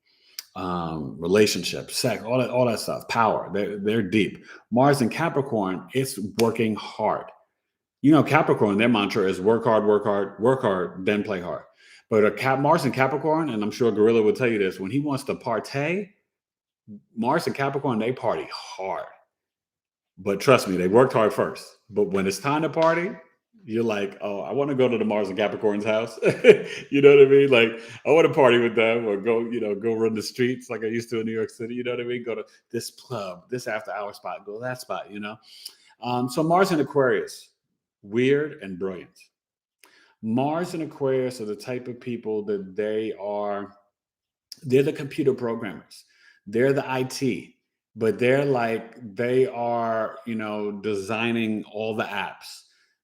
relationships, sex, all that stuff, power. They're deep. Mars and Capricorn, it's working hard. Capricorn, their mantra is work hard, then play hard. But Mars and Capricorn, and I'm sure Gorilla would tell you this, when he wants to partay, Mars and Capricorn, they party hard. But trust me, they worked hard first. But when it's time to party, you're like, oh, I want to go to the Mars and Capricorn's house. You know what I mean? Like, I want to party with them or go, go run the streets like I used to in New York City. You know what I mean? Go to this club, this after hour spot, go to that spot, So Mars and Aquarius, weird and brilliant. Mars and Aquarius are the type of people that they're the computer programmers. They're the IT, but they are, designing all the apps.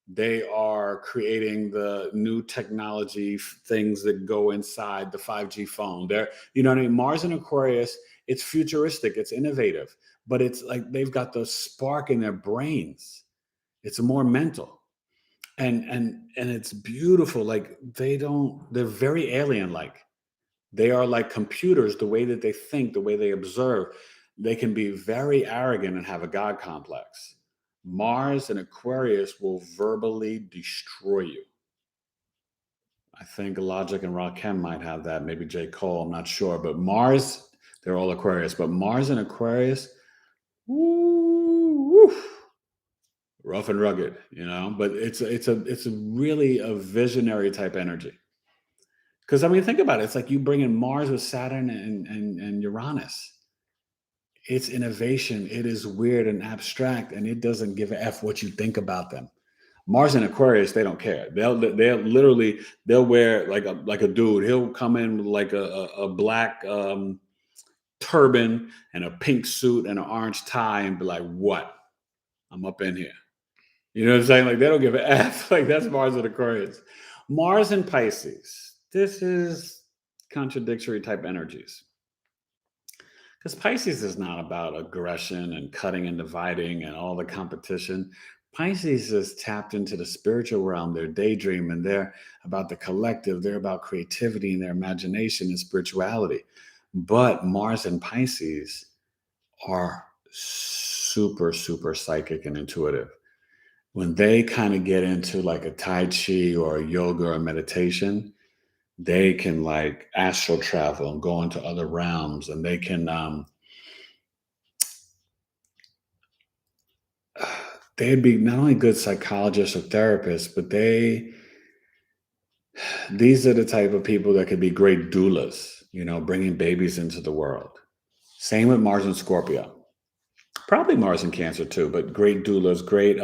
They are creating the new technology things that go inside the 5G phone. You know what I mean? Mars and Aquarius, it's futuristic, it's innovative, but it's like they've got the spark in their brains. It's more mental. And it's beautiful. Like they're very alien like. They are like computers, the way that they think, the way they observe. They can be very arrogant and have a God complex. Mars and Aquarius will verbally destroy you. I think Logic and Rakim might have that. Maybe J. Cole, I'm not sure. But Mars, they're all Aquarius. But Mars and Aquarius, woo, rough and rugged, But it's really a visionary type energy. Because I mean, think about it. It's like you bring in Mars with Saturn and Uranus. It's innovation. It is weird and abstract, and it doesn't give a f what you think about them. Mars and Aquarius, they don't care. They'll wear like a dude. He'll come in with like a black turban and a pink suit and an orange tie and be like, "What? I'm up in here." You know what I'm saying? Like they don't give a f. Like that's Mars and Aquarius. Mars and Pisces. This is contradictory type energies. Because Pisces is not about aggression and cutting and dividing and all the competition. Pisces is tapped into the spiritual realm. They're daydream and they're about the collective. They're about creativity and their imagination and spirituality. But Mars and Pisces are super, super psychic and intuitive. When they kind of get into like a Tai Chi or a yoga or meditation, they can like astral travel and go into other realms, and they can they'd be not only good psychologists or therapists, but these are the type of people that could be great doulas, bringing babies into the world. Same with Mars and Scorpio, probably Mars and Cancer too, but great doulas, great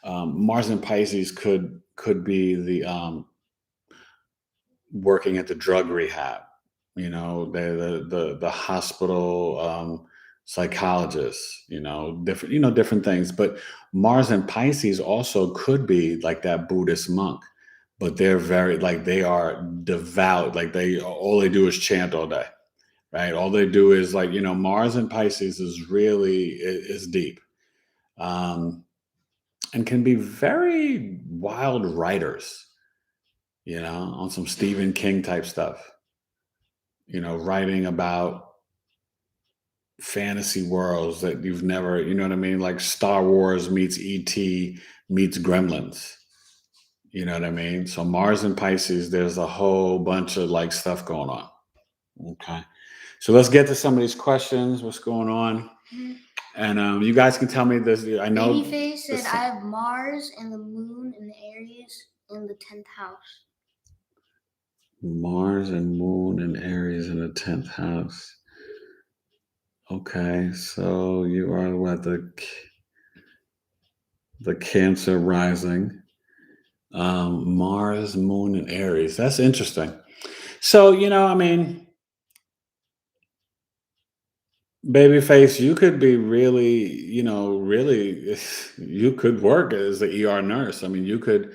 Mars and Pisces could be the working at the drug rehab, the hospital psychologists, different things. But Mars and Pisces also could be like that Buddhist monk, but they're very like they are devout. Like all they do is chant all day, right? All they do is like Mars and Pisces is deep, and can be very wild writers. On some Stephen King type stuff, writing about fantasy worlds that you've never, you know what I mean? Like Star Wars meets E.T. meets Gremlins. You know what I mean? So Mars and Pisces, there's a whole bunch of like stuff going on. Okay. So let's get to some of these questions. What's going on? And you guys can tell me this. I know. Babyface said, I have Mars and the moon and the Aries in the 10th house. Mars and moon and Aries in the 10th house. Okay, so you are what the Cancer rising, Mars, moon, and Aries. That's interesting. So I mean, babyface, you could be really, really, you could work as the ER nurse. I mean, you could,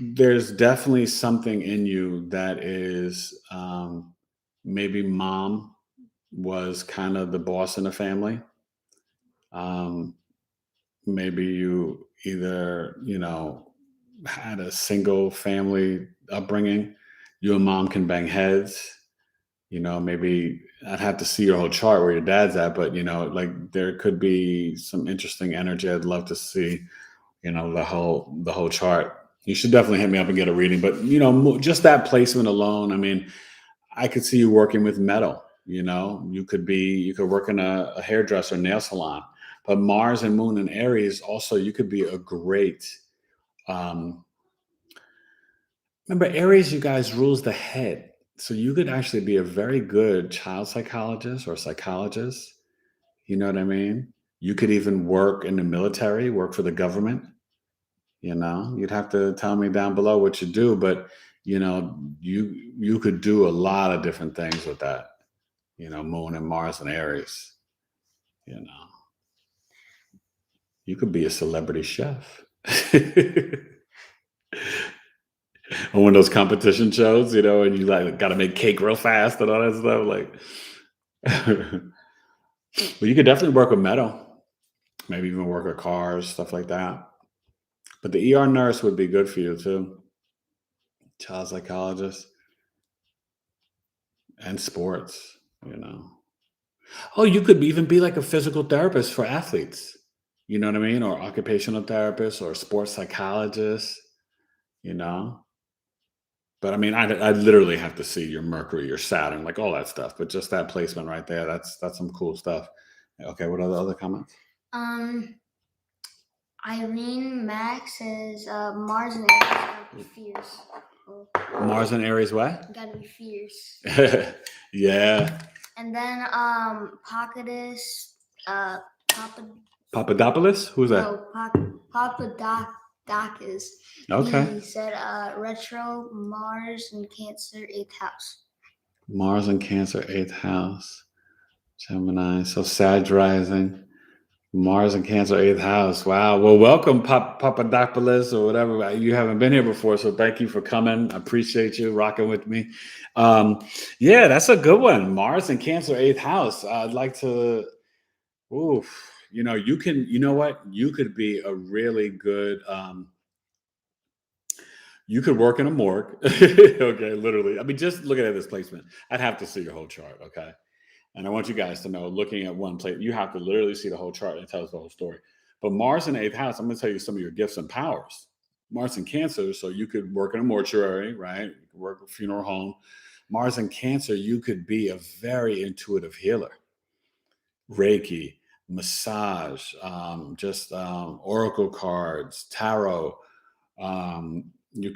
there's definitely something in you that is maybe mom was kind of the boss in the family. Maybe you either, had a single family upbringing. You and mom can bang heads. Maybe I'd have to see your whole chart where your dad's at, but like there could be some interesting energy. I'd love to see, the whole chart. You should definitely hit me up and get a reading. But just that placement alone, I mean, I could see you working with metal. You could work in a hairdresser, nail salon. But Mars and Moon and Aries also, you could be a great. Remember, Aries, you guys, rules the head. So you could actually be a very good child psychologist or psychologist. You know what I mean? You could even work in the military, work for the government. You'd have to tell me down below what you do, but you could do a lot of different things with that. Moon and Mars and Aries. You could be a celebrity chef. On one of those competition shows, and you like got to make cake real fast and all that stuff. Well, you could definitely work with metal, maybe even work with cars, stuff like that. But the ER nurse would be good for you too. Child psychologist and sports. Oh, you could even be like a physical therapist for athletes. You know what I mean? Or occupational therapist or sports psychologist. You know. But I mean, I literally have to see your Mercury, your Saturn, like all that stuff. But just that placement right there, that's some cool stuff. Okay, what are the other comments? Irene Max says Mars and Aries gotta be fierce. Mars and Aries, what? Gotta be fierce. Yeah. And then Pakadis, Papadopoulos? Who's that? No, Papadakis. Okay. He said retro Mars and Cancer 8th house. Mars and Cancer 8th house. Gemini. So Sag rising. Mars and Cancer 8th house. Wow. Well, welcome, Papadopoulos, or whatever. You haven't been here before, so thank you for coming. I appreciate you rocking with me. Yeah, that's a good one. Mars and Cancer 8th house. I'd like to. Oof. You can. You know what? You could be a really good. You could work in a morgue. Okay, literally. I mean, just looking at this placement, I'd have to see your whole chart. Okay. And I want you guys to know, looking at one plate, you have to literally see the whole chart and tell us the whole story. But Mars in the 8th house, I'm going to tell you some of your gifts and powers. Mars in Cancer, so you could work in a mortuary, right? You could work at a funeral home. Mars in Cancer, you could be a very intuitive healer. Reiki, massage, oracle cards, tarot. You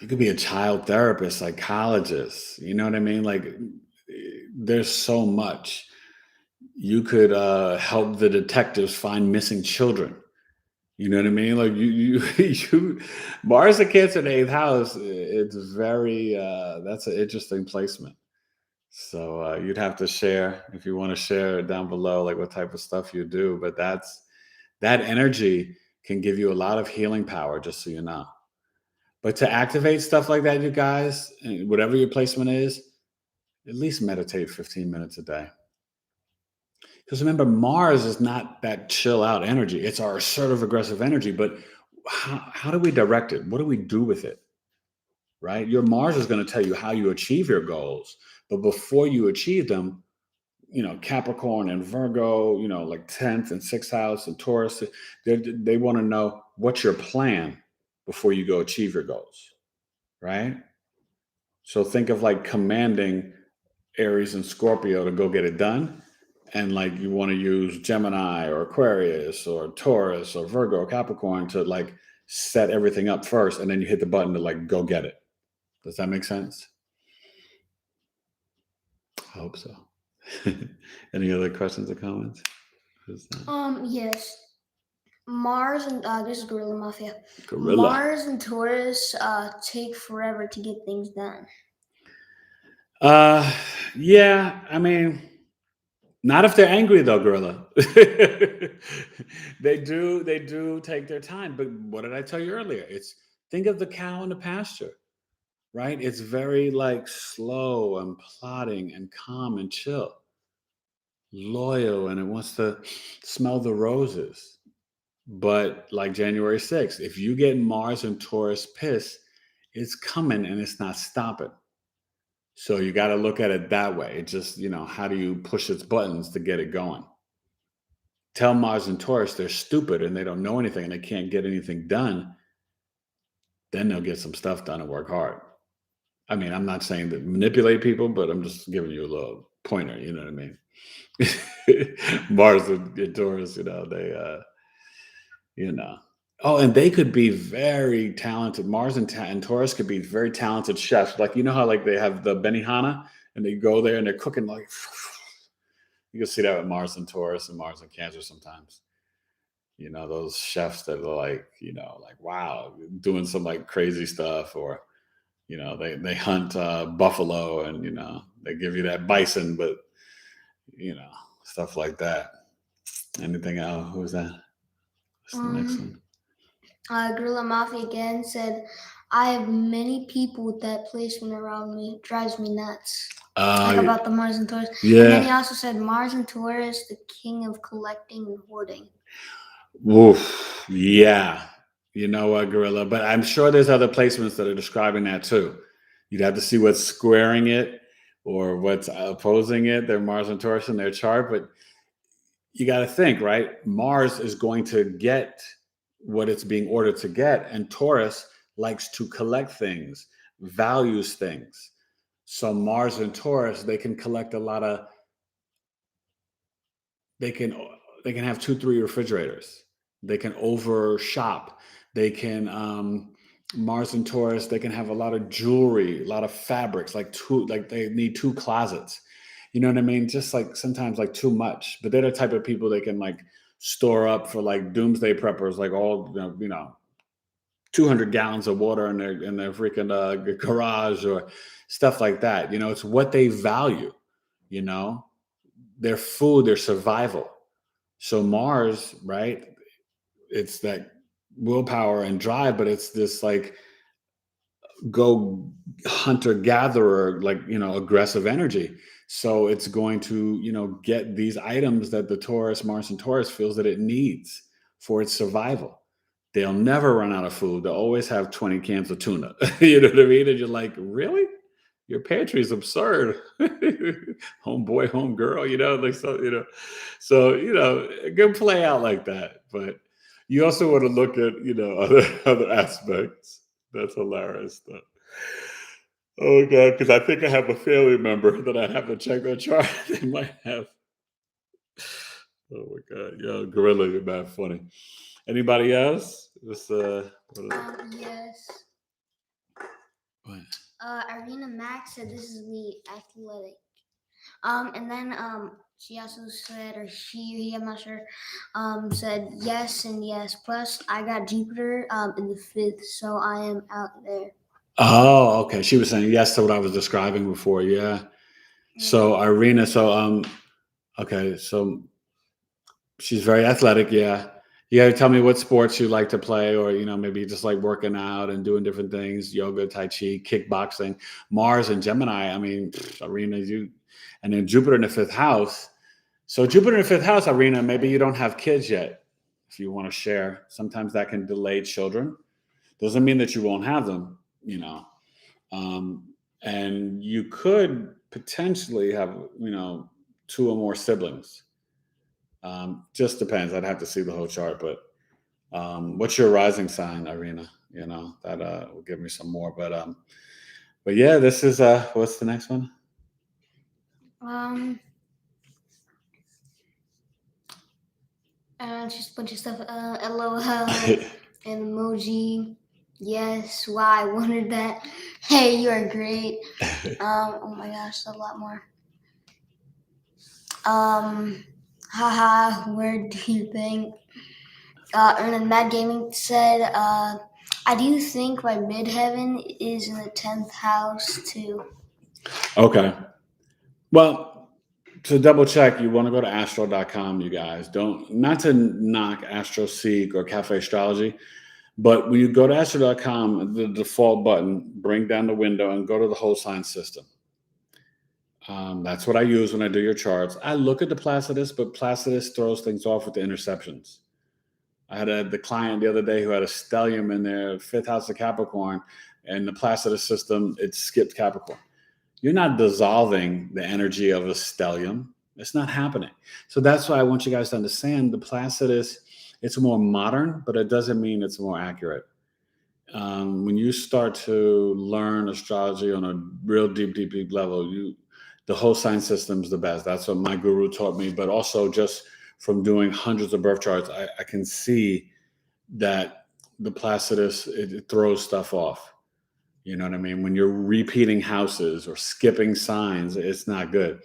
could be a child therapist, psychologist. You know what I mean? Like, there's so much. You could help the detectives find missing children. You know what I mean? Like you Mars and Cancer in the 8th house. It's very that's an interesting placement. So you'd have to share, if you want to share down below, like what type of stuff you do. But that energy can give you a lot of healing power, just so you know. But to activate stuff like that, you guys, whatever your placement is, at least meditate 15 minutes a day. Because remember, Mars is not that chill out energy. It's our assertive, aggressive energy. But how do we direct it? What do we do with it? Right? Your Mars is going to tell you how you achieve your goals. But before you achieve them, Capricorn and Virgo, like 10th and 6th house and Taurus, they want to know what's your plan before you go achieve your goals. Right? So think of like commanding Aries and Scorpio to go get it done. And like you want to use Gemini or Aquarius or Taurus or Virgo or Capricorn to like set everything up first. And then you hit the button to like go get it. Does that make sense? I hope so. Any other questions or comments? Yes. Mars and this is Gorilla Mafia. Gorilla. Mars and Taurus take forever to get things done. Yeah, I mean, not if they're angry though, Gorilla. They do take their time. But what did I tell you earlier? Think of the cow in the pasture, right? It's very like slow and plodding and calm and chill, loyal, and it wants to smell the roses. But like January 6th, if you get Mars and Taurus pissed, it's coming and it's not stopping. So you got to look at it that way. It just, how do you push its buttons to get it going? Tell Mars and Taurus they're stupid and they don't know anything and they can't get anything done. Then they'll get some stuff done and work hard. I mean, I'm not saying to manipulate people, but I'm just giving you a little pointer. You know what I mean? Mars and Taurus, you know. Oh, and they could be very talented. Mars and Taurus could be very talented chefs. Like, you know how like they have the Benihana and they go there and they're cooking like you can see that with Mars and Taurus and Mars and Cancer sometimes. Those chefs that are like, like wow, doing some like crazy stuff, or they hunt buffalo, and they give you that bison, but you know stuff like that. Anything else? Who's that? What's the next one? Gorilla Mafia again said, I have many people with that placement around me. It drives me nuts. Like about the Mars and Taurus. Yeah. And then he also said Mars and Taurus, the king of collecting and hoarding. Oof. Yeah. You know what, Gorilla? But I'm sure there's other placements that are describing that too. You'd have to see what's squaring it or what's opposing it. Their Mars and Taurus in their chart, but you got to think, right? Mars is going to get what it's being ordered to get, and Taurus likes to collect things, values things. So Mars and Taurus, they can collect a lot of. They can have 2-3 refrigerators. They can over shop. They can Mars and Taurus. They can have a lot of jewelry, a lot of fabrics, like they need 2 closets. You know what I mean? Just like sometimes like too much. But they're the type of people that can like store up for like doomsday preppers, like all 200 gallons of water in their freaking garage or stuff like that. It's what they value. Their food, their survival. So Mars, right? It's that willpower and drive, but it's this like go hunter gatherer, like aggressive energy. So it's going to get these items that the Mars and Taurus feels that it needs for its survival. They'll never run out of food. They'll always have 20 cans of tuna. You know what I mean? And you're like, really? Your pantry is absurd. Homeboy, homegirl, like so it can play out like that. But you also want to look at other aspects. That's hilarious though. Oh god, because I think I have a family member that I have to check their chart. They might have. Oh my god, yo, Gorilla, you're mad funny. Anybody else? Just Yes. What? Irina Max said this is me, athletic. And then she also said, or he, I'm not sure, said yes and yes. Plus, I got Jupiter in the 5th, so I am out there. Oh, okay. She was saying yes to what I was describing before. Yeah. So Irina, okay, so she's very athletic. Yeah. You got to tell me what sports you like to play, or maybe just like working out and doing different things: yoga, tai chi, kickboxing. Mars and Gemini. I mean, Irina, and then Jupiter in the 5th house. So Jupiter in the 5th house, Irina. Maybe you don't have kids yet. If you want to share, sometimes that can delay children. Doesn't mean that you won't have them. And you could potentially have 2 or more siblings. Just depends. I'd have to see the whole chart, but what's your rising sign, Irina? That will give me some more. But yeah, this is what's the next one? Just a bunch of stuff. LOL and emoji. Yes, wow, I wondered that. Hey, you are great. Oh my gosh, a lot more. Haha, where do you think? And then Mad Gaming said, I do think my midheaven is in the 10th house too. Okay. Well, to double check, you want to go to astro.com, you guys. Not to knock AstroSeek or Cafe Astrology, but when you go to astro.com, the default button, bring down the window and go to the whole sign system. That's what I use when I do your charts. I look at the Placidus, but Placidus throws things off with the interceptions. I had the client the other day who had a stellium in their 5th house of Capricorn, and the Placidus system, it skipped Capricorn. You're not dissolving the energy of a stellium. It's not happening. So that's why I want you guys to understand the Placidus, it's more modern, but it doesn't mean it's more accurate. When you start to learn astrology on a real deep level, the whole sign system is the best. That's what my guru taught me. But also just from doing hundreds of birth charts, I can see that the Placidus, it throws stuff off. You know what I mean? When you're repeating houses or skipping signs, it's not good.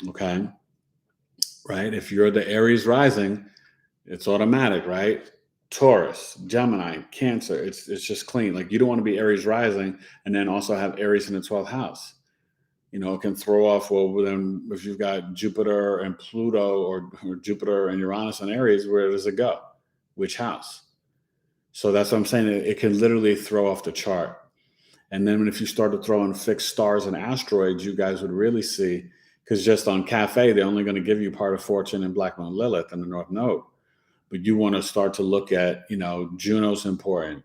Okay. Right? If you're the Aries rising, it's automatic, right? Taurus, Gemini, Cancer, it's just clean. Like you don't want to be Aries rising and then also have Aries in the 12th house. You know, it can throw off, well, then if you've got Jupiter and Pluto or Jupiter and Uranus and Aries, where does it go? Which house? So that's what I'm saying. It can literally throw off the chart. And then if you start to throw in fixed stars and asteroids, you guys would really see, because just on Cafe, they're only going to give you part of Fortune and Black Moon Lilith in the North Node. But you want to start to look at, you know, Juno's important.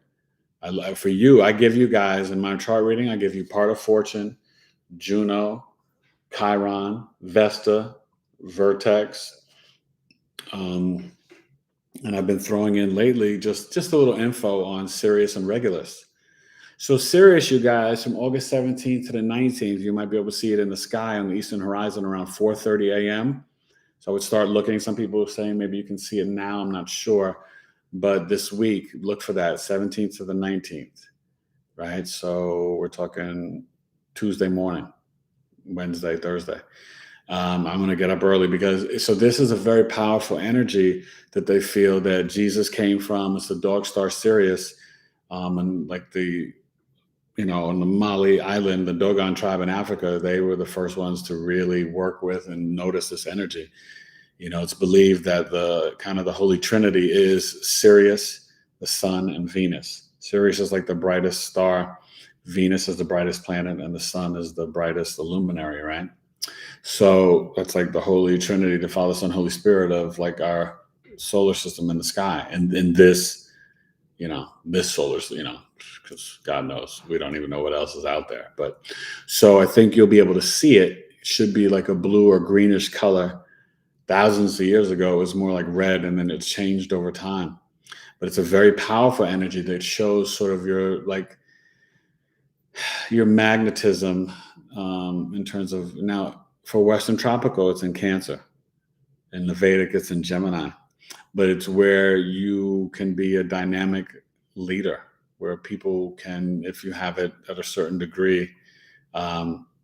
For you, I give you guys in my chart reading, I give you part of Fortune, Juno, Chiron, Vesta, Vertex. And I've been throwing in lately just a little info on Sirius and Regulus. So Sirius, you guys, from August 17th to the 19th, you might be able to see it in the sky on the eastern horizon around 4:30 a.m. So I would start looking. Some people are saying maybe you can see it now. I'm not sure. But this week, look for that, 17th to the 19th, right? So we're talking Tuesday morning, Wednesday, Thursday. I'm going to get up early so this is a very powerful energy that they feel that Jesus came from. It's the dog star Sirius. And like on the Mali Island, the Dogon tribe in Africa, they were the first ones to really work with and notice this energy. You know, it's believed that the Holy Trinity is Sirius, the sun, and Venus. Sirius is like the brightest star. Venus is the brightest planet, and the sun is the brightest luminary, right? So that's like the Holy Trinity, the Father, Son, Holy Spirit of like our solar system in the sky. And in this, this solar, because God knows, we don't even know what else is out there. But so I think you'll be able to see it. It should be like a blue or greenish color. Thousands of years ago, it was more like red, and then it's changed over time. But it's a very powerful energy that shows sort of your magnetism in terms of, now for Western Tropical, it's in Cancer. In the Vedic, it's in Gemini. But it's where you can be a dynamic leader, where people can, if you have it at a certain degree,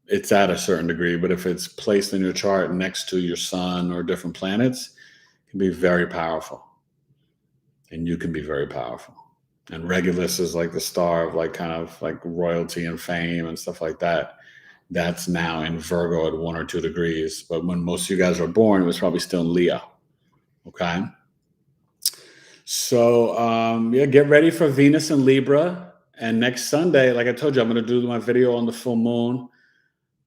it's at a certain degree. But if it's placed in your chart next to your sun or different planets, it can be very powerful. And you can be very powerful. And Regulus is like the star of like kind of like royalty and fame and stuff like that. That's now in Virgo at 1 or 2 degrees. But when most of you guys were born, it was probably still in Leo. Okay. So, get ready for Venus and Libra. And next Sunday, like I told you, I'm going to do my video on the full moon,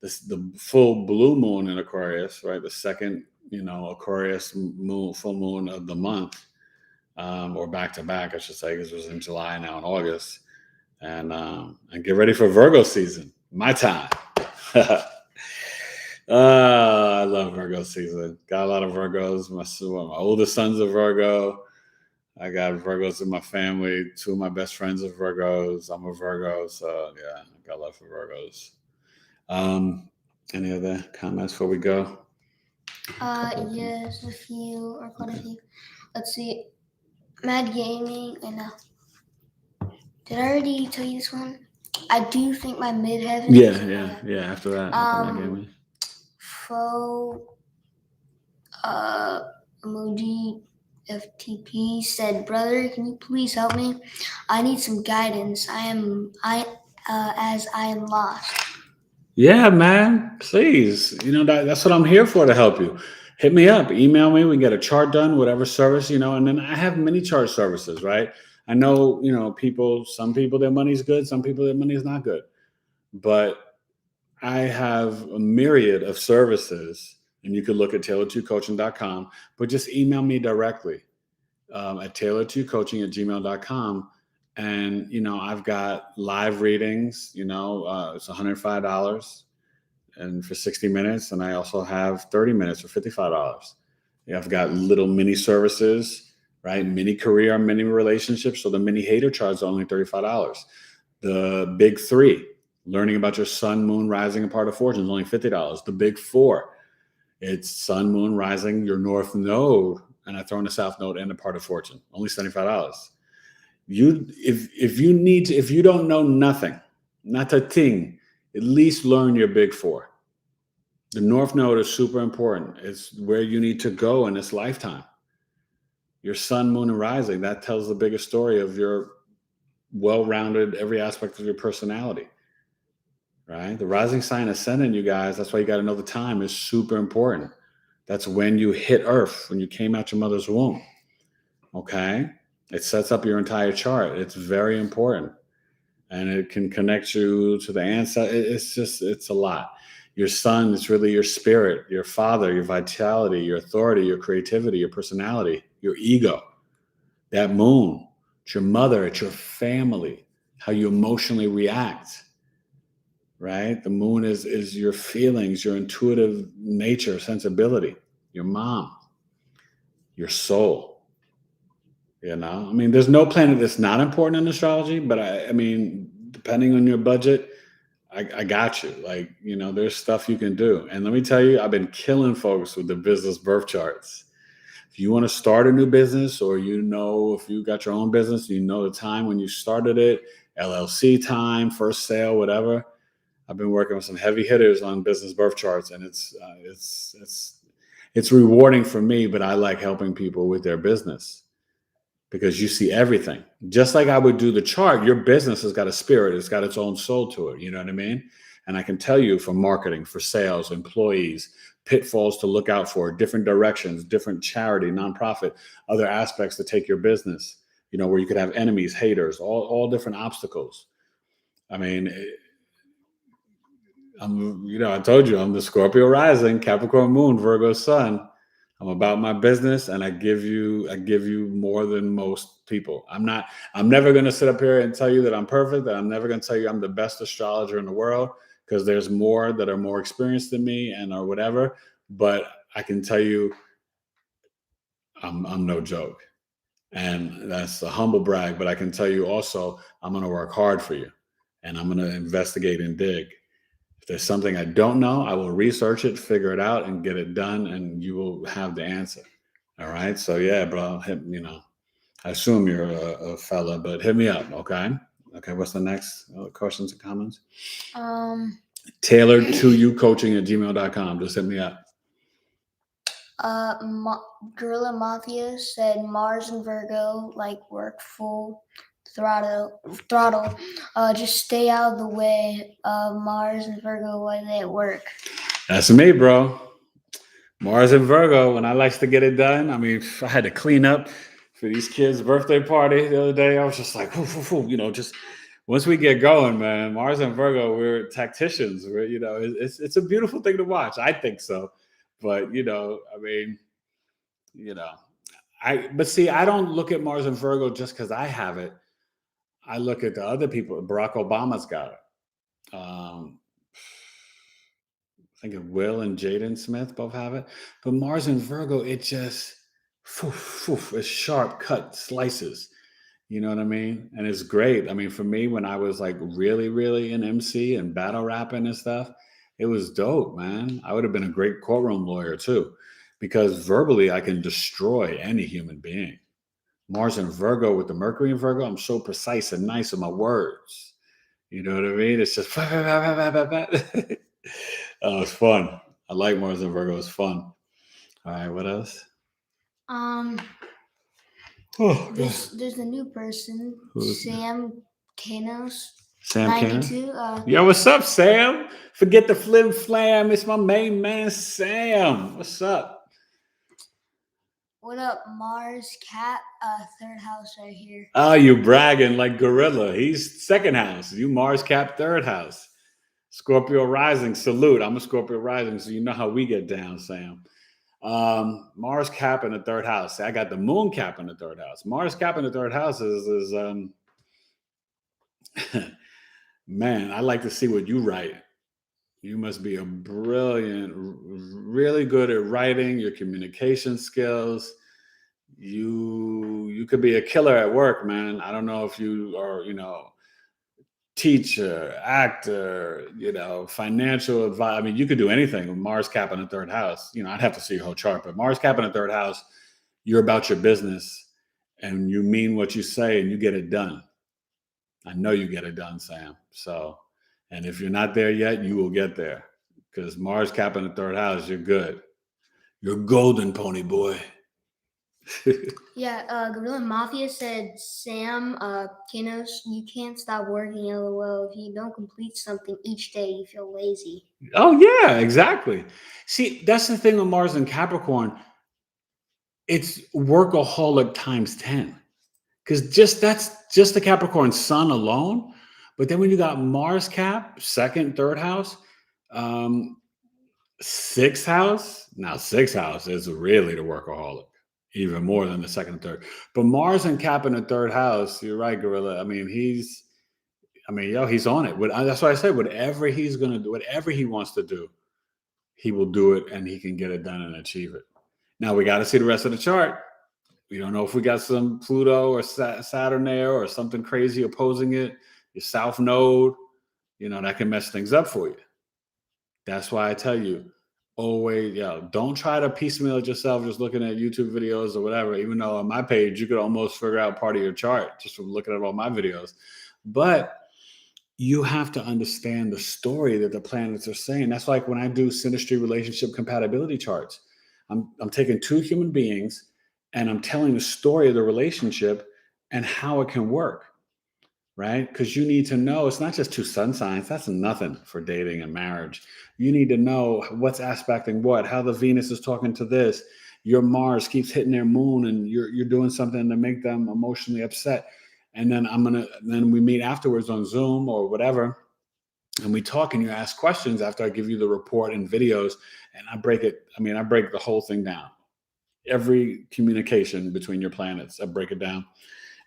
the full blue moon in Aquarius, right? The second, Aquarius moon, full moon of the month, or back to back, I should say, because it was in July, now in August. And get ready for Virgo season, my time. I love Virgo season. Got a lot of Virgos. My oldest son's a Virgo. I got Virgos in my family. 2 of my best friends are Virgos. I'm a Virgo. So yeah, I got love for Virgos. Any other comments before we go? Yes, a few, or quite a few. Let's see. Mad Gaming, I know. Did I already tell you this one? I do think my midheaven. Yeah. After that, Mad Gaming. Faux emoji FTP said, "Brother, can you please help me? I need some guidance. As I am lost." Yeah, man. Please. That's what I'm here for, to help you. Hit me up. Email me. We can get a chart done, whatever service, and then I have many chart services, right? I know, some people, their money's good. Some people, their money is not good. But I have a myriad of services, and you can look at tailored2coaching.com, but just email me directly at tailored2coaching@gmail.com. And, I've got live readings, it's $105 and for 60 minutes. And I also have 30 minutes for $55. I've got little mini services, right? Mini career, mini relationships. So the mini hater charge is only $35. The big 3, Learning about your sun, moon, rising, and part of fortune is only $50. The big four, it's sun, moon, rising, your north node, and I throw in the south node and the part of fortune, only $75. If you don't know nothing, not a thing, at least learn your big four. The north node is super important. It's where you need to go in this lifetime. Your sun, moon, and rising, that tells the biggest story of your well-rounded every aspect of your personality. Right? The rising sign ascendant, you guys, that's why you got to know the time is super important. That's when you hit Earth, when you came out your mother's womb. Okay? It sets up your entire chart. It's very important. And it can connect you to the ancestors. It's a lot. Your sun is really your spirit, your father, your vitality, your authority, your creativity, your personality, your ego. That moon, it's your mother, it's your family, how you emotionally react. Right? The moon is your feelings, your intuitive nature, sensibility, your mom, your soul. You know, I mean, there's no planet that's not important in astrology, but I mean, depending on your budget, I got you. Like, you know, there's stuff you can do. And let me tell you, I've been killing folks with the business birth charts. If you want to start a new business, or you know, if you got your own business, you know the time when you started it, LLC time, first sale, whatever. I've been working with some heavy hitters on business birth charts, and it's rewarding for me. But I like helping people with their business because you see everything. Just like I would do the chart, your business has got a spirit; it's got its own soul to it. You know what I mean? And I can tell you for marketing, for sales, employees, pitfalls to look out for, different directions, different charity, nonprofit, other aspects to take your business. You know, where you could have enemies, haters, all different obstacles. I mean. I told you I'm the Scorpio rising, Capricorn moon, Virgo sun. I'm about my business, and I give you more than most people. I'm never going to sit up here and tell you that I'm perfect, that I'm never going to tell you I'm the best astrologer in the world, because there's more that are more experienced than me and or whatever. But I can tell you I'm no joke. And that's a humble brag, but I can tell you also I'm going to work hard for you, and I'm going to investigate and dig. If there's something I don't know, I will research it, figure it out, and get it done, and you will have the answer. All right. So yeah, bro. I assume you're a fella, but hit me up. Okay. Okay. What's the next questions and comments? Tailored to you coaching at gmail.com. Just hit me up. Gorilla Mafia said Mars and Virgo work full throttle. Just stay out of the way. Mars and Virgo when they work. That's me, bro. Mars and Virgo, when I likes to get it done. I mean, I had to clean up for these kids' birthday party the other day. I was just like, just once we get going, man. Mars and Virgo, we're tacticians. It's a beautiful thing to watch. I think so, but but see, I don't look at Mars and Virgo just because I have it. I look at the other people. Barack Obama's got it. I think Will and Jaden Smith both have it. But Mars and Virgo, it just, it's sharp cut slices. You know what I mean? And it's great. I mean, for me, when I was like really, really in MC and battle rapping and stuff, it was dope, man. I would have been a great courtroom lawyer too, because verbally I can destroy any human being. Mars and Virgo with the Mercury and Virgo, I'm so precise and nice with my words. You know what I mean? It's just oh, it's fun. I like Mars and Virgo. It's fun. All right, what else? There's a new person, Sam Kanos. Sam 92. Yo, what's up, Sam? Forget the flim flam. It's my main man, Sam. What's up? What up, Mars Cat? Third house right here. Oh, you bragging like Gorilla. He's second house. You Mars Cap, third house. Scorpio rising. Salute. I'm a Scorpio rising, so you know how we get down, Sam. Mars Cap in the third house. I got the Moon Cap in the third house. Mars Cap in the third house is man, I like to see what you write. You must be a brilliant, really good at writing, your communication skills. You could be a killer at work, man. I don't know if you are, teacher, actor, financial advice. I mean, you could do anything with Mars cap in the third house. I'd have to see your whole chart, but Mars cap in the third house, you're about your business and you mean what you say and you get it done. I know you get it done, Sam. So, and if you're not there yet, you will get there because Mars cap in the third house, you're good. You're golden, pony boy. Yeah, Gorilla Mafia said, Sam, Kinos, you can't stop working, LOL. If you don't complete something each day, you feel lazy. Oh, yeah, exactly. See, that's the thing with Mars and Capricorn. It's workaholic times 10. Because that's just the Capricorn sun alone. But then when you got Mars cap, second, third house, sixth house. Now, sixth house is really the workaholic, even more than the second and third. But Mars and Cap in the third house, you're right, Gorilla. I mean, he's on it. That's why I said whatever he's going to do, whatever he wants to do, he will do it and he can get it done and achieve it. Now, we got to see the rest of the chart. We don't know if we got some Pluto or Saturn there or something crazy opposing it. Your South Node, that can mess things up for you. That's why I tell you, always, don't try to piecemeal it yourself just looking at YouTube videos or whatever, even though on my page, you could almost figure out part of your chart just from looking at all my videos. But you have to understand the story that the planets are saying. That's like when I do Synastry relationship compatibility charts. I'm taking two human beings and I'm telling the story of the relationship and how it can work, right? Because you need to know it's not just two sun signs. That's nothing for dating and marriage. You need to know what's aspecting what, how the Venus is talking to this. Your Mars keeps hitting their moon and you're doing something to make them emotionally upset. And then then we meet afterwards on Zoom or whatever. And we talk and you ask questions after I give you the report and videos and I break the whole thing down. Every communication between your planets, I break it down.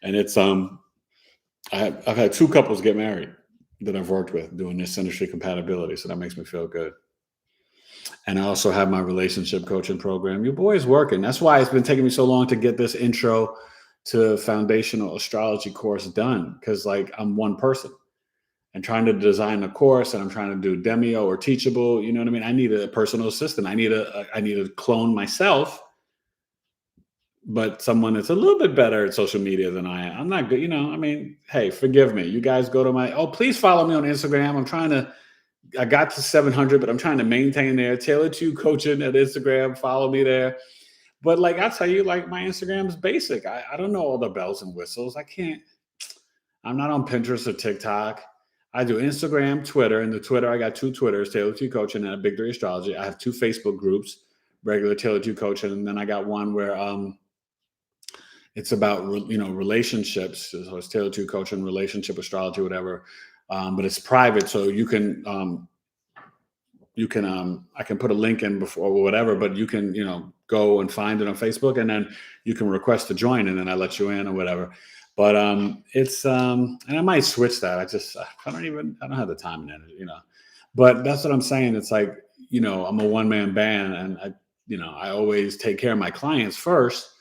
And it's, I've had two couples get married that I've worked with doing this Synastry compatibility. So that makes me feel good. And I also have my relationship coaching program. Your boy is working. That's why it's been taking me so long to get this intro to foundational astrology course done. Because I'm one person and trying to design a course and I'm trying to do Demio or Teachable. You know what I mean? I need a personal assistant. I need to clone myself, but someone that's a little bit better at social media than I am. I'm not good. Hey, forgive me. You guys go to please follow me on Instagram. I got to 700, but I'm trying to maintain there. Taylor 2 coaching at Instagram. Follow me there. But I tell you, my Instagram is basic. I don't know all the bells and whistles. I'm not on Pinterest or TikTok. I do Instagram, Twitter, and the Twitter, I got two Twitters, Taylor 2 Coaching and a Big 3 Astrology. I have two Facebook groups, regular Taylor 2 Coaching, and then I got one where it's about relationships. So it's Taylor 2 Coaching, relationship astrology, whatever. But it's private, so you can I can put a link in before or whatever, but you can go and find it on Facebook, and then you can request to join, and then I let you in or whatever. But it's and I might switch that. I don't have the time and energy, But that's what I'm saying. It's I'm a one-man band, and I always take care of my clients first,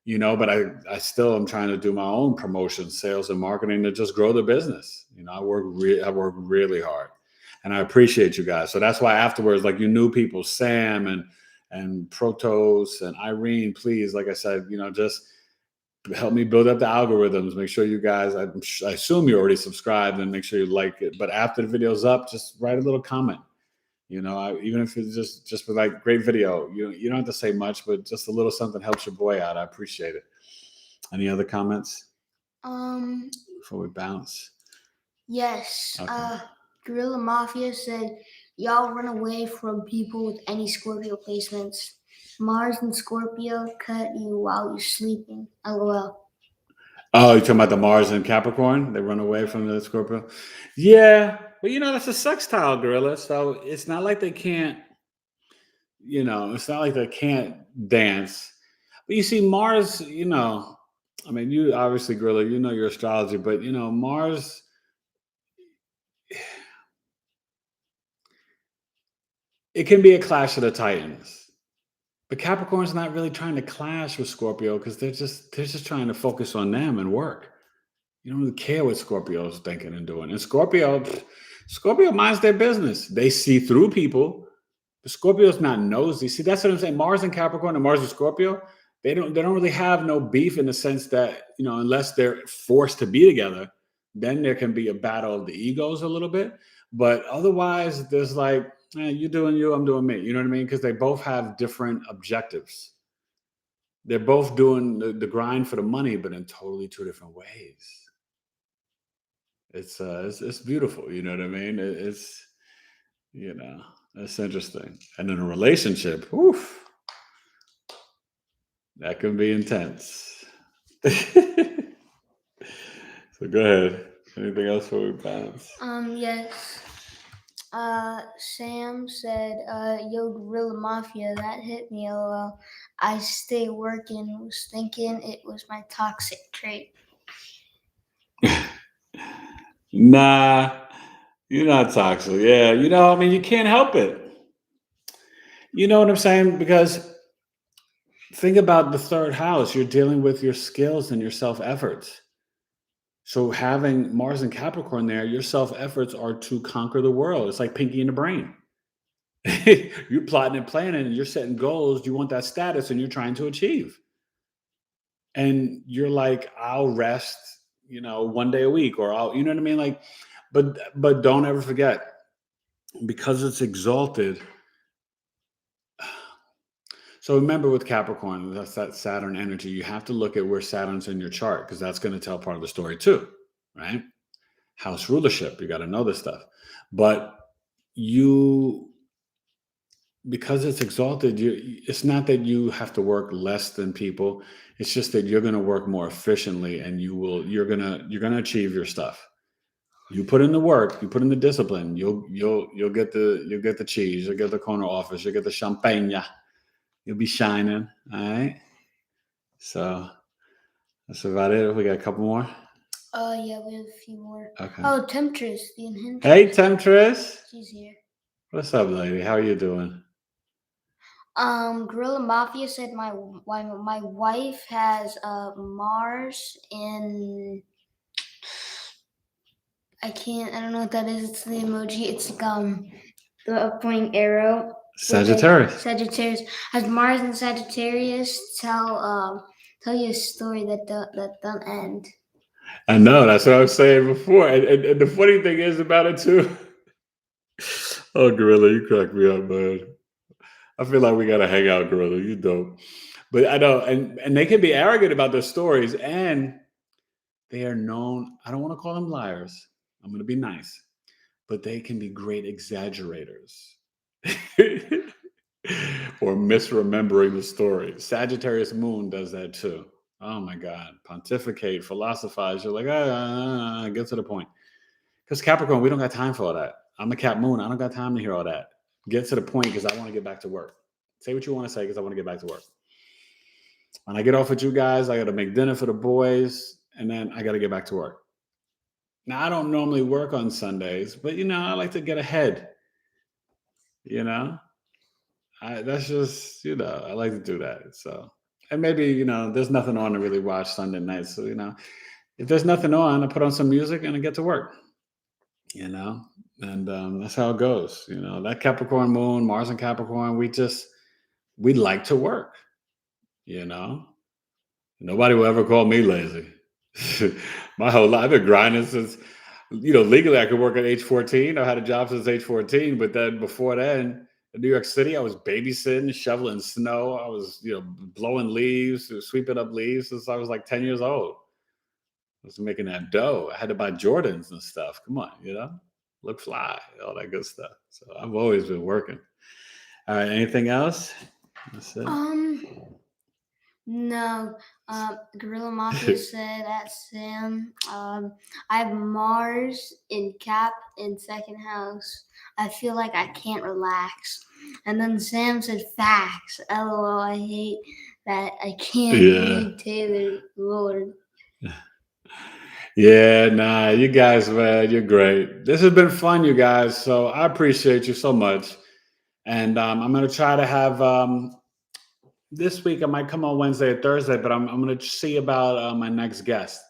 but I still am trying to do my own promotion, sales, and marketing to just grow the business. I work really hard, and I appreciate you guys. So that's why afterwards, you new people, Sam and Protos and Irene, please, like I said, just help me build up the algorithms. Make sure you guys, I assume you already subscribed, and make sure you like it. But after the video's up, just write a little comment. Even if it's just with great video, you don't have to say much, but just a little something helps your boy out. I appreciate it. Any other comments? Before we bounce. Yes. Okay. Gorilla Mafia said, y'all run away from people with any Scorpio placements. Mars and Scorpio cut you while you're sleeping. LOL. Oh, you're talking about the Mars and Capricorn? They run away from the Scorpio? Yeah. But that's a sextile, Gorilla. So it's not like they can't, it's not like they can't dance. But you see, Mars, you obviously, Gorilla, your astrology, but Mars, it can be a clash of the Titans. But Capricorn's not really trying to clash with Scorpio because they're just trying to focus on them and work. You don't really care what Scorpio's thinking and doing. And Scorpio minds their business. They see through people. The Scorpio's not nosy. See, that's what I'm saying. Mars and Capricorn and Mars and Scorpio, they don't really have no beef in the sense that, unless they're forced to be together, then there can be a battle of the egos a little bit. But otherwise, there's like, you doing you, I'm doing me. You know what I mean? Because they both have different objectives. They're both doing the grind for the money, but in totally two different ways. It's beautiful. You know what I mean? It's interesting. And in a relationship, oof, that can be intense. So go ahead. Anything else before we bounce? Yes. Sam said, yo, Gorilla Mafia, that hit me, lol. I stay working, was thinking it was my toxic trait. Nah, you're not toxic. Yeah, I mean, you can't help it. You know what I'm saying? Because think about the third house. You're dealing with your skills and your self efforts. So having Mars and Capricorn there, your self efforts are to conquer the world. It's like Pinky in the Brain. You're plotting and planning, and you're setting goals. You want that status, and you're trying to achieve. And you're like, I'll rest, 1 day a week, or you know what I mean? Like, but don't ever forget, because it's exalted. So remember with Capricorn, that's that Saturn energy. You have to look at where Saturn's in your chart, because that's going to tell part of the story too, right? House rulership, you got to know this stuff. But because it's exalted, it's not that you have to work less than people. It's just that you're going to work more efficiently, and you're going to achieve your stuff. You put in the work, you put in the discipline, you'll get the cheese, you'll get the corner office, you'll get the champagne, you'll be shining. All right. So that's about it. We got a couple more. Yeah, we have a few more. Okay. Oh, Temptress, the Unhinged. Hey, Temptress. She's here. What's up, lady? How are you doing? Gorilla Mafia said my wife has Mars in. I don't know what that is. It's the emoji. It's like the pointing arrow. Sagittarius. Sagittarius has Mars in Sagittarius. Tell you a story that don't end. I know, that's what I was saying before. And the funny thing is about it too. Oh, Gorilla, you crack me up, man. I feel like we gotta hang out, Gorilla. You dope. But I know, and they can be arrogant about their stories, and they are known. I don't want to call them liars. I'm gonna be nice, but they can be great exaggerators. Or misremembering the story. Sagittarius moon does that too. Oh my God. Pontificate, philosophize. You're like, get to the point. Because Capricorn, we don't got time for all that. I'm a Cap moon. I don't got time to hear all that. Get to the point, because I want to get back to work. Say what you want to say, because I want to get back to work. When I get off with you guys, I got to make dinner for the boys, and then I got to get back to work. Now, I don't normally work on Sundays, but I like to get ahead. That's just, I like to do that. So, and maybe, there's nothing on to really watch Sunday night. So, if there's nothing on, I put on some music and I get to work, and that's how it goes. That Capricorn moon, Mars and Capricorn, we like to work, nobody will ever call me lazy. My whole life, I've been grinding since, legally I could work at age 14. I had a job since age 14, but then before then, in New York City, I was babysitting, shoveling snow. I was, blowing leaves, sweeping up leaves since I was like 10 years old. I was making that dough. I had to buy Jordans and stuff. Come on, look fly, all that good stuff. So I've always been working. All right, anything else? That's it. No. Gorilla Mafia said at Sam, I have Mars in Cap in second house. I feel like I can't relax. And then Sam said facts. LOL, I hate that I can't read Taylor. Lord. Yeah, nah, you guys, man, you're great. This has been fun, you guys. So I appreciate you so much. And I'm going to try to have this week. I might come on Wednesday or Thursday, but I'm going to see about my next guest.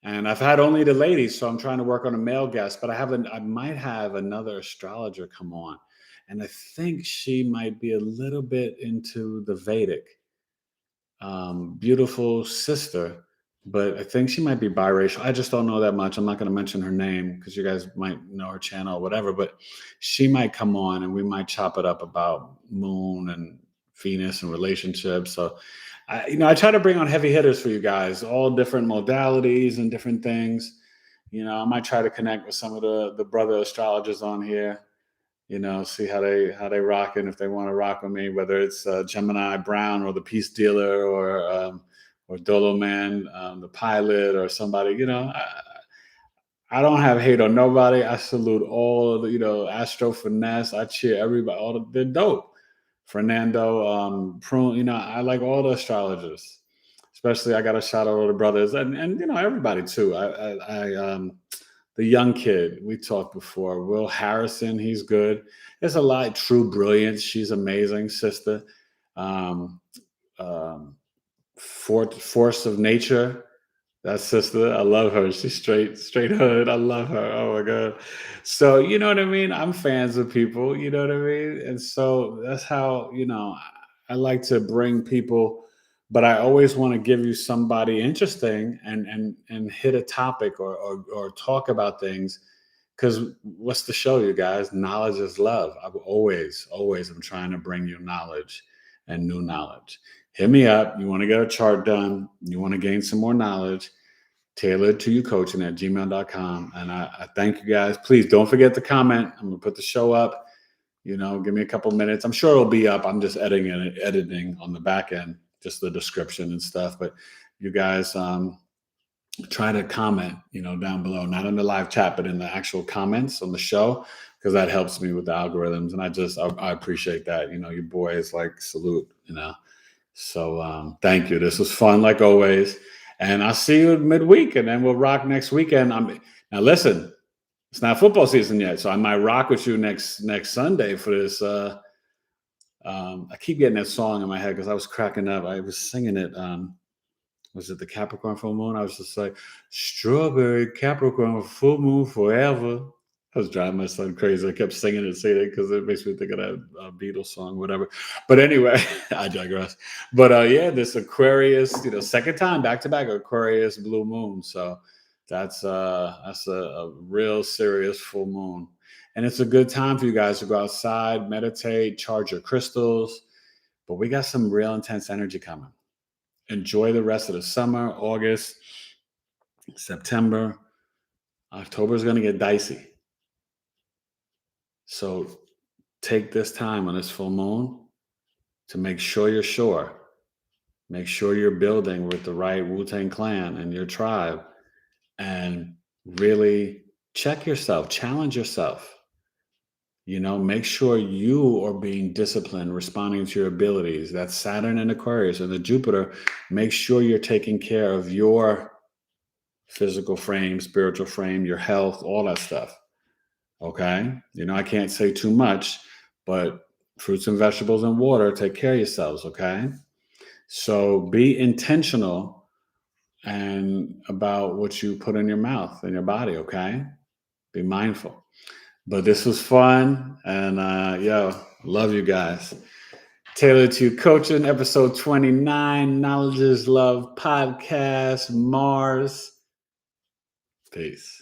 And I've had only the ladies, so I'm trying to work on a male guest. But I might have another astrologer come on, and I think she might be a little bit into the Vedic. Beautiful sister, but I think she might be biracial. I just don't know that much. I'm not going to mention her name because you guys might know her channel or whatever, but she might come on and we might chop it up about moon and Venus and relationships. So, I try to bring on heavy hitters for you guys, all different modalities and different things. I might try to connect with some of the brother astrologers on here, see how they rock, and if they want to rock with me, whether it's Gemini Brown or the Peace Dealer or Dolo Man, the pilot, or somebody. I don't have hate on nobody. I salute all of the Astro Finesse. I cheer everybody. They're dope. Fernando Prune. I like all the astrologers. Especially, I got to shout out all the brothers and everybody too. The young kid we talked before, Will Harrison, he's good. There's a lot. True Brilliance, she's amazing, sister. Um, um, Force of Nature, that sister, I love her. She's straight hood. I love her. Oh my god. So you know what I mean. I'm fans of people. You know what I mean. And so that's how I like to bring people. But I always want to give you somebody interesting and hit a topic or talk about things. Because what's the show, you guys? Knowledge is love. I'm always I'm trying to bring you knowledge and new knowledge. Hit me up. You want to get a chart done. You want to gain some more knowledge. Tailored to you coaching at gmail.com. And I thank you guys. Please don't forget to comment. I'm going to put the show up. Give me a couple minutes. I'm sure it'll be up. I'm just editing on the back end, just the description and stuff. But you guys try to comment, down below, not in the live chat, but in the actual comments on the show, because that helps me with the algorithms. And I appreciate that. Your boy is like salute, So thank you. This was fun like always. And I'll see you midweek, and then we'll rock next weekend. Now listen, it's not football season yet, so I might rock with you next Sunday for this. I keep getting that song in my head because I was cracking up. I was singing it. Was it the Capricorn full moon? I was just like, strawberry Capricorn full moon forever. I was driving my son crazy. I kept singing and saying it because it makes me think of that Beatles song, whatever. But anyway, I digress. But this Aquarius, second time back to back Aquarius blue moon. So that's a real serious full moon. And it's a good time for you guys to go outside, meditate, charge your crystals. But we got some real intense energy coming. Enjoy the rest of the summer, August, September. October is going to get dicey. So take this time on this full moon to make sure you're sure. Make sure you're building with the right Wu-Tang Clan and your tribe, and really check yourself, challenge yourself. Make sure you are being disciplined, responding to your abilities. That's Saturn and Aquarius and the Jupiter. Make sure you're taking care of your physical frame, spiritual frame, your health, all that stuff. Okay. I can't say too much, but fruits and vegetables and water, take care of yourselves. Okay. So be intentional and about what you put in your mouth and your body. Okay. Be mindful. But this was fun. And love you guys. Tailored to Coaching, episode 29, Knowledge is Love podcast, Mars. Peace.